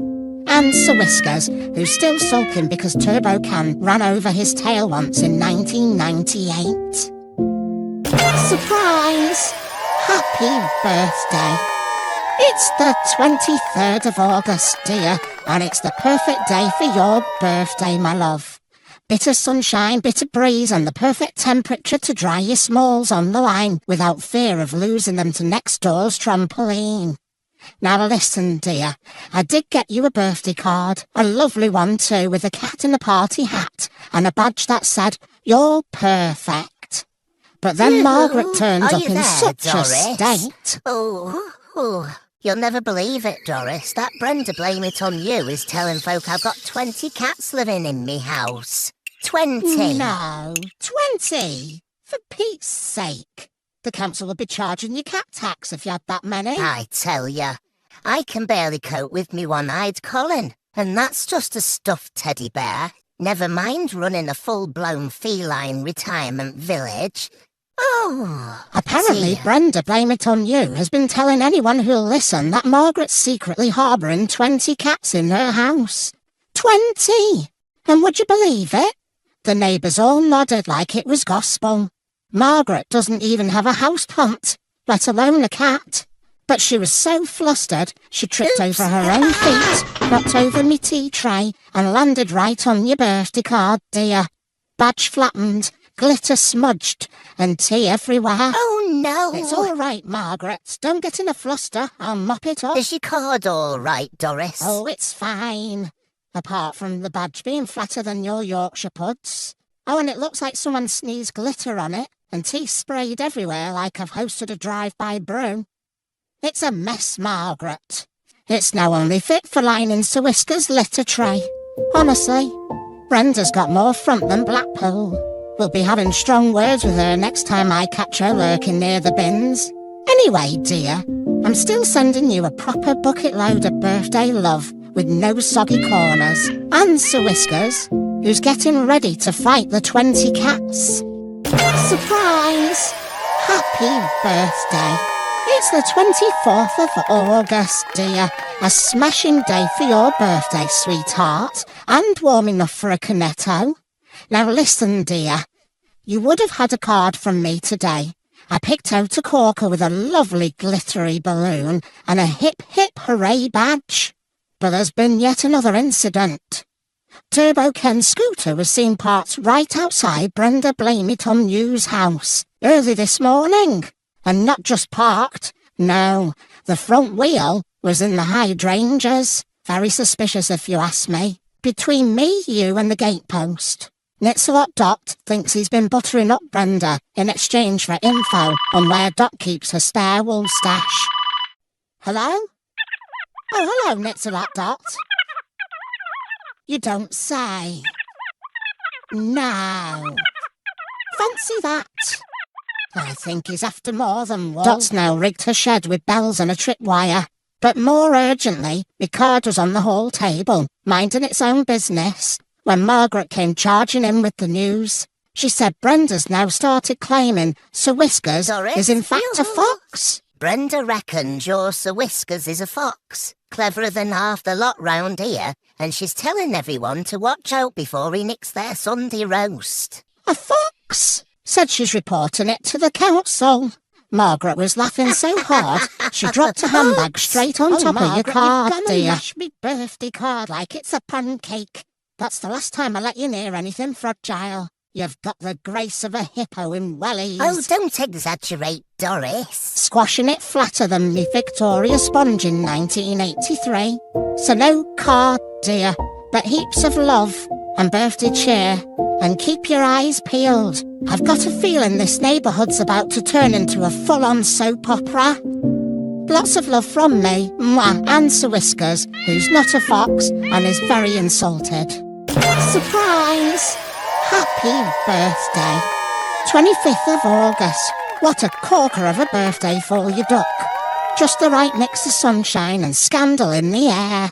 and Sir Whiskers, who's still sulking because Turbo Can ran over his tail once in 1998. Surprise! Happy birthday! It's the 23rd of August, dear, and it's the perfect day for your birthday, my love. Bit of sunshine, bit of breeze, and the perfect temperature to dry your smalls on the line without fear of losing them to next door's trampoline. Now listen, dear, I did get you a birthday card, a lovely one too, with a cat in a party hat and a badge that said, "You're perfect." But then Margaret turned up in such a state. Oh, you'll never believe it, Doris. That Brenda blame it on you is telling folk I've got 20 cats living in me house. 20? No, 20? For Pete's sake. The council would be charging you cat tax if you had that many. I tell ya, I can barely cope with me one-eyed Colin, and that's just a stuffed teddy bear. Never mind running a full-blown feline retirement village. Oh, Apparently, dear. Brenda, blame it on you, has been telling anyone who'll listen that Margaret's secretly harbouring 20 cats in her house. 20! And would you believe it? The neighbours all nodded like it was gospel. Margaret doesn't even have a house plant, let alone a cat. But she was so flustered, she tripped over her own feet, knocked over me tea tray, and landed right on your birthday card, dear. Badge flattened, glitter smudged, and tea everywhere. Oh, no. It's all right, Margaret. Don't get in a fluster. I'll mop it up. Is your card all right, Doris? Oh, it's fine. Apart from the badge being flatter than your Yorkshire puds. Oh, and it looks like someone sneezed glitter on it, and tea sprayed everywhere like I've hosted a drive-by brew. It's a mess, Margaret. It's now only fit for lining Sir Whisker's litter tray. Honestly, Brenda's got more front than Blackpool. We'll be having strong words with her next time I catch her lurking near the bins. Anyway, dear, I'm still sending you a proper bucket load of birthday love with no soggy corners. And Sir Whiskers, who's getting ready to fight the 20 cats. Surprise! Happy birthday! It's the 24th of August, dear. A smashing day for your birthday, sweetheart, and warm enough for a cornetto. Now listen, dear. You would have had a card from me today. I picked out a corker with a lovely glittery balloon and a hip hip hooray badge. But there's been yet another incident. Turbo Ken's scooter was seen parked right outside Brenda Blame It On You's house early this morning. And not just parked. No, the front wheel was in the hydrangeas. Very suspicious if you ask me. Between me, you and the gatepost. Nitsalot Dot thinks he's been buttering up Brenda in exchange for info on where Dot keeps her spare wool stash. Hello? Oh, hello, Nitsalot Dot. You don't say. No. Fancy that. I think he's after more than wool. Dot's now rigged her shed with bells and a tripwire. But more urgently, my card was on the hall table, minding its own business, when Margaret came charging in with the news. She said Brenda's now started claiming Sir Whiskers Doris, is in fact a fox. Brenda reckons your Sir Whiskers is a fox, cleverer than half the lot round here, and she's telling everyone to watch out before he nicks their Sunday roast. A fox? Said she's reporting it to the council. Margaret was laughing so hard, she dropped her handbag straight on top of your card, dear. Mash me birthday card like it's a pancake. That's the last time I let you near anything fragile. You've got the grace of a hippo in wellies. Oh, don't exaggerate, Doris. Squashing it flatter than me Victoria sponge in 1983. So no card, dear, but heaps of love and birthday cheer. And keep your eyes peeled. I've got a feeling this neighbourhood's about to turn into a full-on soap opera. Lots of love from me, mwah, and Sir Whiskers, who's not a fox and is very insulted. Surprise! Happy birthday. 25th of August. What a corker of a birthday for your duck. Just the right mix of sunshine and scandal in the air.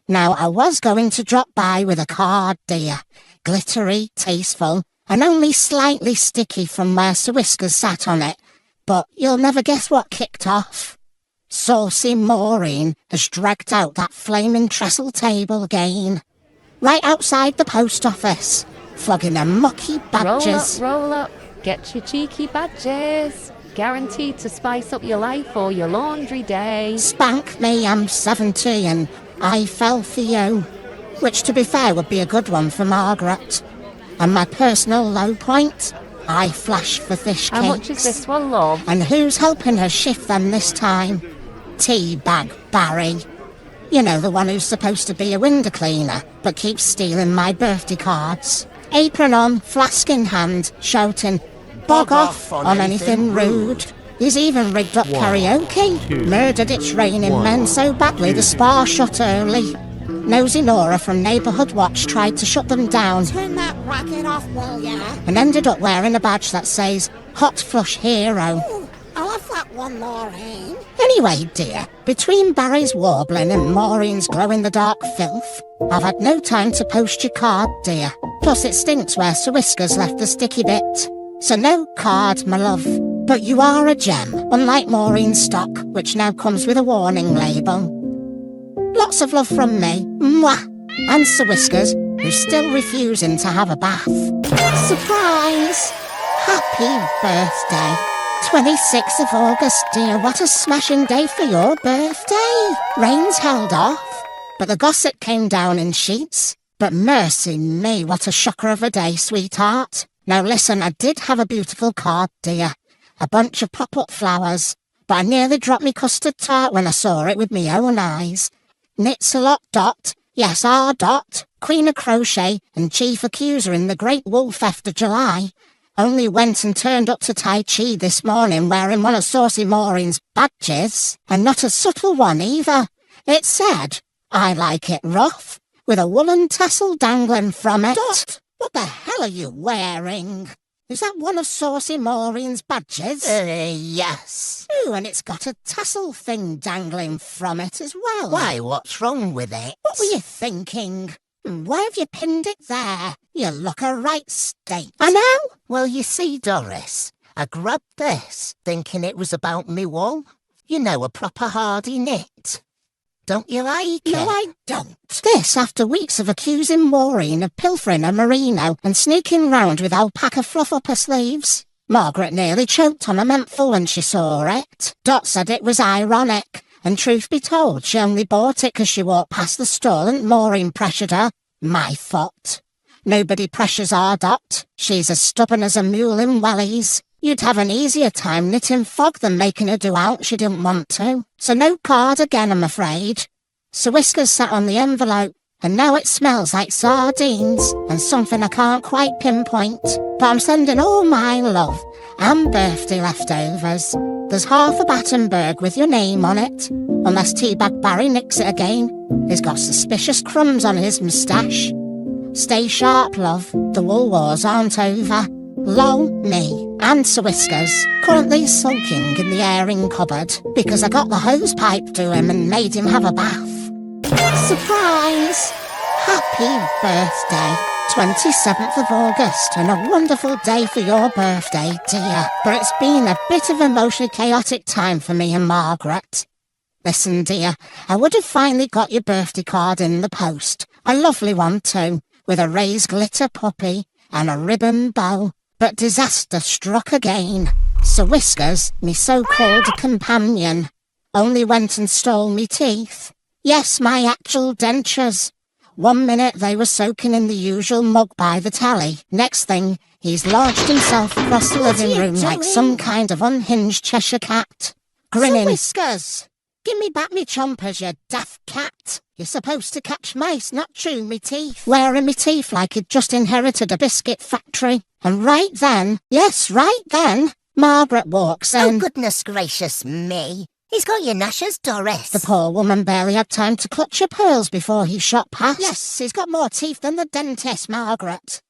Now, I was going to drop by with a card, dear. Glittery, tasteful, and only slightly sticky from where Sir Whiskers sat on it. But you'll never guess what kicked off. Saucy Maureen has dragged out that flaming trestle table again. Right outside the post office, flogging them mucky badges. Roll up, get your cheeky badges. Guaranteed to spice up your life or your laundry day. Spank me, I'm 70 and I fell for you. Which, to be fair, would be a good one for Margaret. And my personal low point, I flash for fish cakes. How much is this one, love? And who's helping her shift them this time? Teabag Barry. You know, the one who's supposed to be a window cleaner, but keeps stealing my birthday cards. Apron on, flask in hand, shouting, "Bog off" on anything rude. He's even rigged up karaoke. Murdered It's Raining Men so badly the spa shut early. Nosy Nora from Neighbourhood Watch tried to shut them down. Turn that racket off, will ya? And ended up wearing a badge that says Hot Flush Hero. Ooh, I'll have that one, Maureen. Anyway, dear, between Barry's warbling and Maureen's glow-in-the-dark filth, I've had no time to post your card, dear. Plus it stinks where Sir Whiskers left the sticky bit. So no card, my love. But you are a gem, unlike Maureen's stock, which now comes with a warning label. Lots of love from me, mwah, and Sir Whiskers, who's still refusing to have a bath. Surprise! Happy birthday. 26th of August, dear, what a smashing day for your birthday. Rain's held off, but the gossip came down in sheets. But mercy me, what a shocker of a day, sweetheart. Now listen, I did have a beautiful card, dear. A bunch of pop-up flowers, but I nearly dropped me custard tart when I saw it with me own eyes. Knits a lot, Dot. Yes, our Dot, Queen of Crochet and Chief Accuser in the Great Wolf after July, only went and turned up to Tai Chi this morning wearing one of Saucy Maureen's badges, and not a subtle one either. It said, "I like it rough," with a woolen tassel dangling from it. Dot, what the hell are you wearing? Is that one of Saucy Maureen's badges? Yes. Ooh, and it's got a tassel thing dangling from it as well. Why, what's wrong with it? What were you thinking? Why have you pinned it there? You look a right state. I know. Well, you see, Doris, I grabbed this, thinking it was about me wool. You know, a proper hardy knit. Don't you like it? No, I don't. This after weeks of accusing Maureen of pilfering a merino and sneaking round with alpaca fluff up her sleeves. Margaret nearly choked on a mouthful when she saw it. Dot said it was ironic, and truth be told, she only bought it 'cause she walked past the stall and Maureen pressured her. My fault. Nobody pressures our Dot. She's as stubborn as a mule in wellies. You'd have an easier time knitting fog than making her do out she didn't want to. So no card again, I'm afraid. Sir Whiskers sat on the envelope, and now it smells like sardines and something I can't quite pinpoint. But I'm sending all my love and birthday leftovers. There's half a Battenberg with your name on it, unless Teabag Barry nicks it again. He's got suspicious crumbs on his moustache. Stay sharp, love. The wool wars aren't over. Lol, me, and Sir Whiskers, currently sulking in the airing cupboard because I got the hose pipe to him and made him have a bath. Surprise! Happy birthday! 27th of August, and a wonderful day for your birthday, dear. But it's been a bit of emotionally chaotic time for me and Margaret. Listen, dear, I would have finally got your birthday card in the post. A lovely one, too, with a raised glitter puppy and a ribbon bow. But disaster struck again. Sir Whiskers, me so-called companion, only went and stole me teeth. Yes, my actual dentures. 1 minute they were soaking in the usual mug by the Telly. Next thing, he's launched himself across the living room like some kind of unhinged Cheshire cat, grinning. Sir Whiskers, give me back me chompers, you daft cat. You're supposed to catch mice, not chew me teeth. Wearing me teeth like he'd just inherited a biscuit factory. And right then, yes, right then, Margaret walks in. Oh, goodness gracious me. He's got your gnashers, Doris. The poor woman barely had time to clutch her pearls before he shot past. Yes, he's got more teeth than the dentist, Margaret.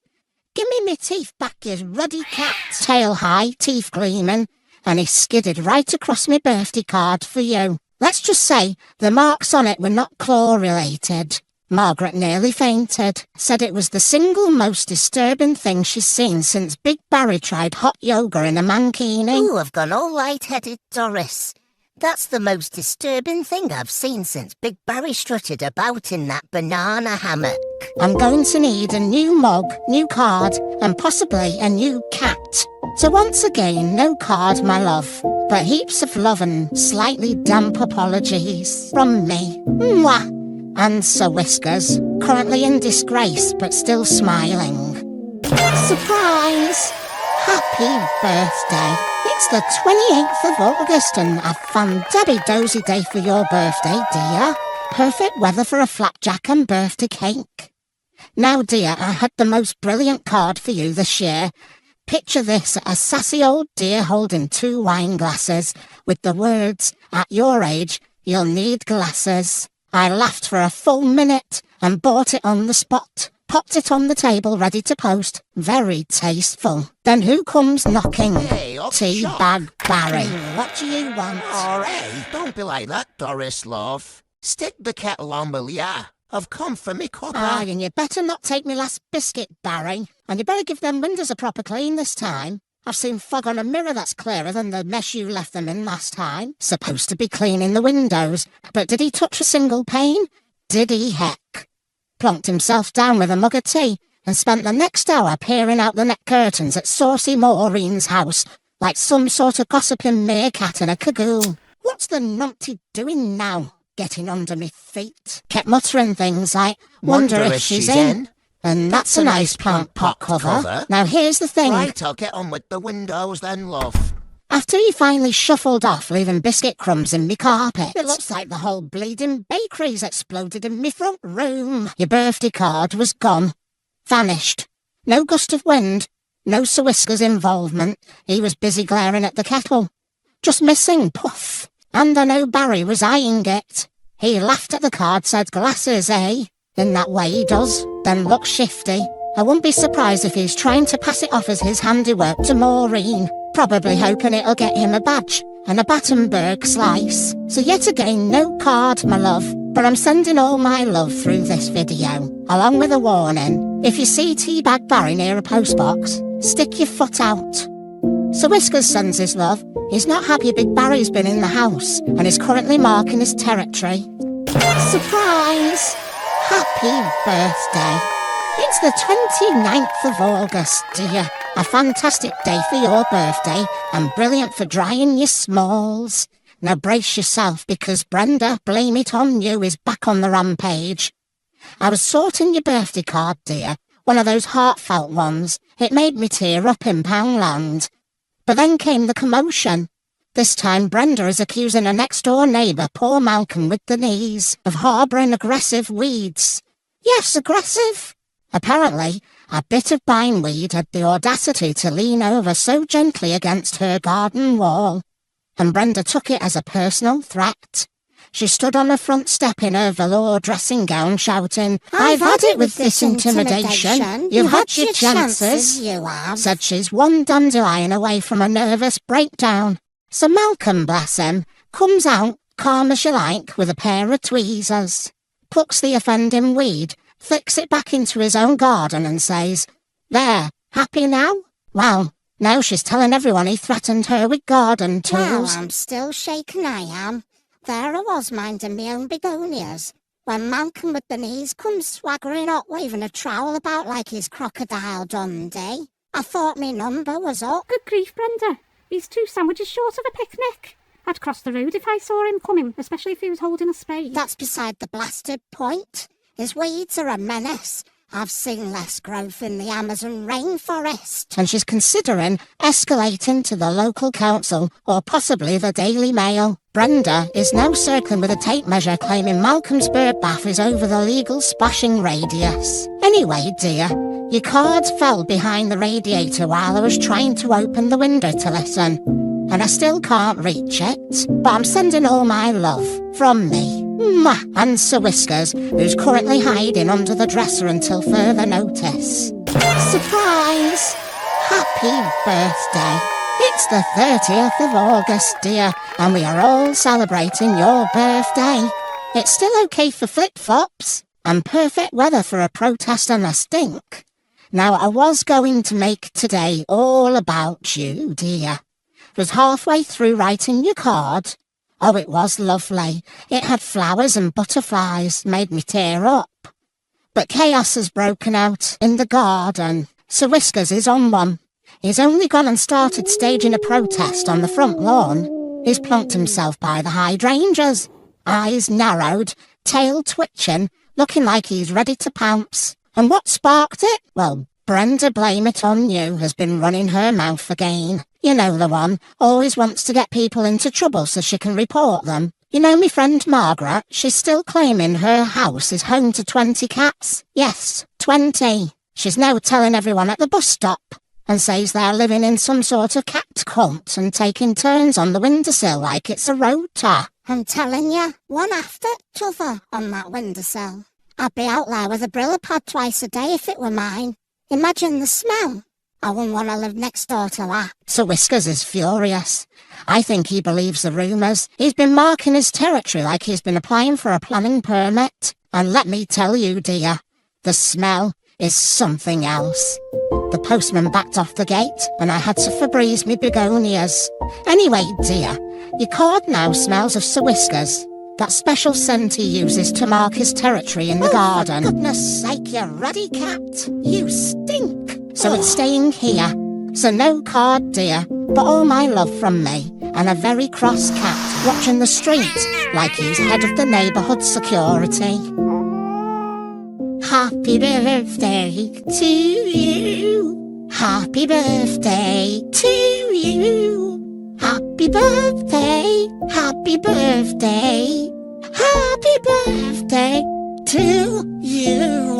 Give me me teeth back, you ruddy cat. Tail high, teeth gleaming, and he skidded right across me birthday card for you. Let's just say the marks on it were not claw-related. Margaret nearly fainted, said it was the single most disturbing thing she's seen since Big Barry tried hot yoga in a mankini. Ooh, I've gone all light-headed, Doris. That's the most disturbing thing I've seen since Big Barry strutted about in that banana hammock. I'm going to need a new mug, new card, and possibly a new cat. So once again, no card, my love, but heaps of love and slightly damp apologies from me. Mwah! And Sir Whiskers, currently in disgrace but still smiling. Surprise! Happy birthday! It's the 28th of August and a fun-dabby-dozy day for your birthday, dear. Perfect weather for a flapjack and birthday cake. Now, dear, I had the most brilliant card for you this year. Picture this, a sassy old dear holding 2 wine glasses with the words, "At your age, you'll need glasses." I laughed for a full minute and bought it on the spot. popped it on the table ready to post. Very tasteful. Then who comes knocking? Hey, up shop. Teabag Barry. What do you want? All right, don't be like that, Doris, love. Stick the kettle on, will ya? I've come for me cuppa. Aye, and you better not take me last biscuit, Barry. And you better give them windows a proper clean this time. I've seen fog on a mirror that's clearer than the mess you left them in last time. Supposed to be cleaning the windows. But did he touch a single pane? Did he heck? Plonked himself down with a mug of tea and spent the next hour peering out the net curtains at saucy Maureen's house like some sort of gossiping meerkat in a cagoule. What's the numpty doing now? Getting under me feet. Kept muttering things like, wonder if she's in. And that's a nice plant pot cover. Now here's the thing. Right, I'll get on with the windows then, love. After he finally shuffled off, leaving biscuit crumbs in me carpet, it looks like the whole bleeding bakery's exploded in me front room. Your birthday card was gone. Vanished. No gust of wind. No Sir Whisker's involvement. He was busy glaring at the kettle. Just missing, puff. And I know Barry was eyeing it. He laughed at the card, said glasses, eh? In that way he does. Then looked shifty. I wouldn't be surprised if he's trying to pass it off as his handiwork to Maureen. Probably hoping it'll get him a badge and a Battenberg slice. So yet again, no card, my love. But I'm sending all my love through this video, along with a warning. If you see Teabag Barry near a postbox, stick your foot out. Sir Whiskers sends his love. He's not happy Big Barry's been in the house and is currently marking his territory. Surprise! Happy birthday. It's the 29th of August, dear. A fantastic day for your birthday and brilliant for drying your smalls. Now brace yourself because Brenda, blame it on you, is back on the rampage. I was sorting your birthday card, dear, one of those heartfelt ones. It made me tear up in Poundland. But then came the commotion. This time Brenda is accusing her next-door neighbour, poor Malcolm with the knees, of harbouring aggressive weeds. Yes, aggressive. Apparently, a bit of bindweed had the audacity to lean over so gently against her garden wall, and Brenda took it as a personal threat. She stood on the front step in her velour dressing gown shouting, I've had it with this intimidation. You've had your chances, you have. said she's one dandelion away from a nervous breakdown. So Malcolm, bless him, comes out, calm as you like, with a pair of tweezers, plucks the offending weed, flicks it back into his own garden and says, There, happy now? Well, now she's telling everyone he threatened her with garden Well, tools. I'm still shaking, I am. There I was minding my own begonias, when Malcolm with the knees comes swaggering up waving a trowel about like he's Crocodile Dundee. I thought me number was up. Good grief, Brenda. He's 2 sandwiches short of a picnic. I'd cross the road if I saw him coming, especially if he was holding a spade. That's beside the blasted point. His weeds are a menace. I've seen less growth in the Amazon rainforest. And she's considering escalating to the local council or possibly the Daily Mail. Brenda is now circling with a tape measure claiming Malcolm's bird bath is over the legal splashing radius. Anyway, dear, your card fell behind the radiator while I was trying to open the window to listen. And I still can't reach it, but I'm sending all my love from me. Mwah! And Sir Whiskers, who's currently hiding under the dresser until further notice. Surprise! Happy birthday! It's the 30th of August, dear, and we are all celebrating your birthday. It's still okay for flip-flops, and perfect weather for a protest and a stink. Now, I was going to make today all about you, dear. Was halfway through writing your card. Oh, it was lovely. It had flowers and butterflies, made me tear up. But chaos has broken out in the garden. Sir Whiskers is on one. He's only gone and started staging a protest on the front lawn. He's plonked himself by the hydrangeas. Eyes narrowed, tail twitching, looking like he's ready to pounce. And what sparked it? Well, Brenda, blame it on you, has been running her mouth again. You know the one, always wants to get people into trouble so she can report them. You know me friend Margaret, she's still claiming her house is home to 20 cats. Yes, 20. She's now telling everyone at the bus stop and says they're living in some sort of cat cult and taking turns on the windowsill like it's a rota. I'm telling you, one after t'other on that windowsill. I'd be out there with a Brillo pad twice a day if it were mine. Imagine the smell. I wouldn't want to live next door to that. Sir Whiskers is furious. I think he believes the rumours. He's been marking his territory like he's been applying for a planning permit. And let me tell you, dear, the smell is something else. The postman backed off the gate and I had to Febreze me begonias. Anyway, dear, your card now smells of Sir Whiskers. That special scent he uses to mark his territory in the garden. For goodness sake, you ruddy cat. You stink. So it's staying here. So no card, dear, but all my love from me and a very cross cat watching the street like he's head of the neighbourhood security. Happy birthday to you. Happy birthday to you. Happy birthday, happy birthday, happy birthday to you.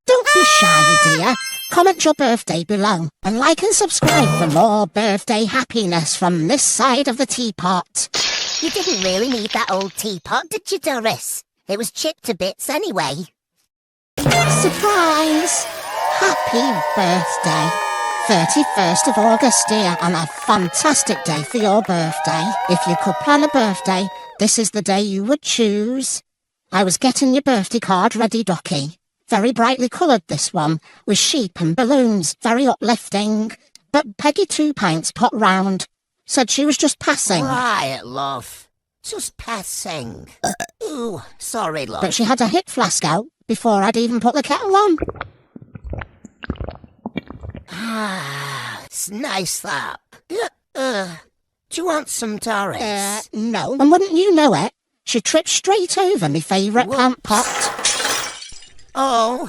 Don't be shy, dear. Comment your birthday below and like and subscribe for more birthday happiness from this side of the teapot. You didn't really need that old teapot, did you, Doris? It was chipped to bits anyway. Surprise! Happy birthday. 31st of August, dear, and a fantastic day for your birthday. If you could plan a birthday, this is the day you would choose. I was getting your birthday card ready, Ducky. Very brightly coloured, this one, with sheep and balloons, very uplifting. But Peggy 2 Pints put round. Said she was just passing. Quiet, love. Just passing. Ooh, sorry, love. But she had a hit flask out before I'd even put the kettle on. Ah, it's nice, that. Do you want some, Doris? No. And wouldn't you know it? She tripped straight over me favourite plant pot. Oh,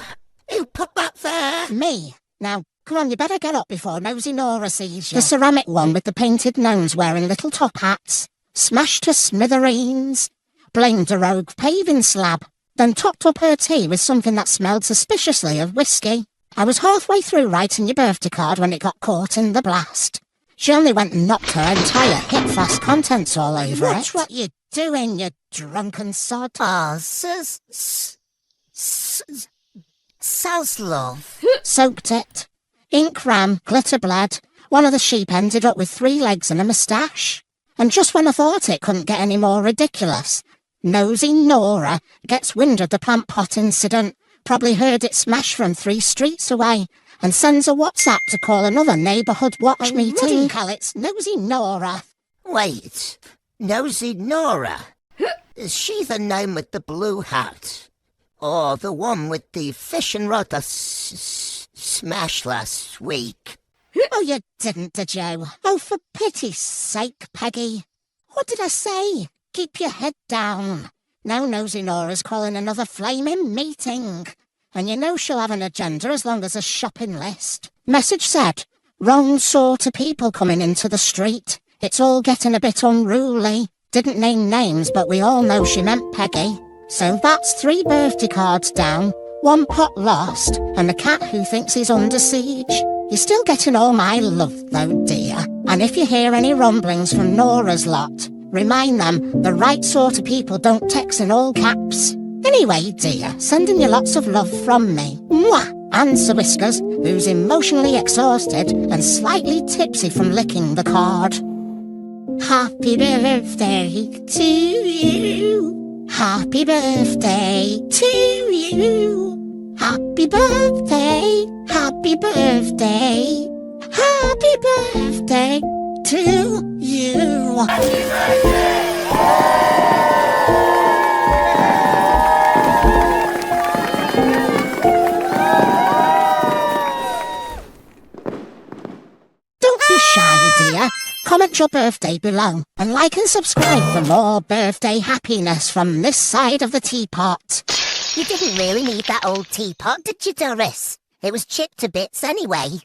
who put that there? Me. Now, come on, you better get up before Nosy Nora sees you. The ceramic one with the painted gnomes wearing little top hats. Smashed to smithereens. Blamed a rogue paving slab. Then topped up her tea with something that smelled suspiciously of whiskey. I was halfway through writing your birthday card when it got caught in the blast. She only went and knocked her entire hip flask contents all over it. Watch what you're doing, you drunken sod. Oh, Sass, love. Soaked it. Ink ran, glitter bled. One of the sheep ended up with 3 legs and a moustache. And just when I thought it couldn't get any more ridiculous, Nosy Nora gets wind of the plant pot incident, probably heard it smash from 3 streets away, and sends a WhatsApp to call another neighbourhood watch meeting. Call it's Nosy Nora. Wait, Nosy Nora? Is she the gnome with the blue hat? Or the one with the fishing rod that smashed last week? Oh, you didn't, did you? Oh, for pity's sake, Peggy. What did I say? Keep your head down. Now Nosy Nora's calling another flaming meeting. And you know she'll have an agenda as long as a shopping list. Message said, wrong sort of people coming into the street. It's all getting a bit unruly. Didn't name names, but we all know she meant Peggy. So that's 3 birthday cards down, 1 pot lost, and a cat who thinks he's under siege. You're still getting all my love, though, dear. And if you hear any rumblings from Nora's lot, remind them the right sort of people don't text in all caps. Anyway, dear, sending you lots of love from me. Mwah! And Sir Whiskers, who's emotionally exhausted and slightly tipsy from licking the card. Happy birthday to you. Happy birthday to you. Happy birthday, happy birthday, happy birthday to you. Happy birthday. Don't be shy, dear. Comment your birthday below and like and subscribe for more birthday happiness from this side of the teapot. You didn't really need that old teapot, did you, Doris? It was chipped to bits anyway.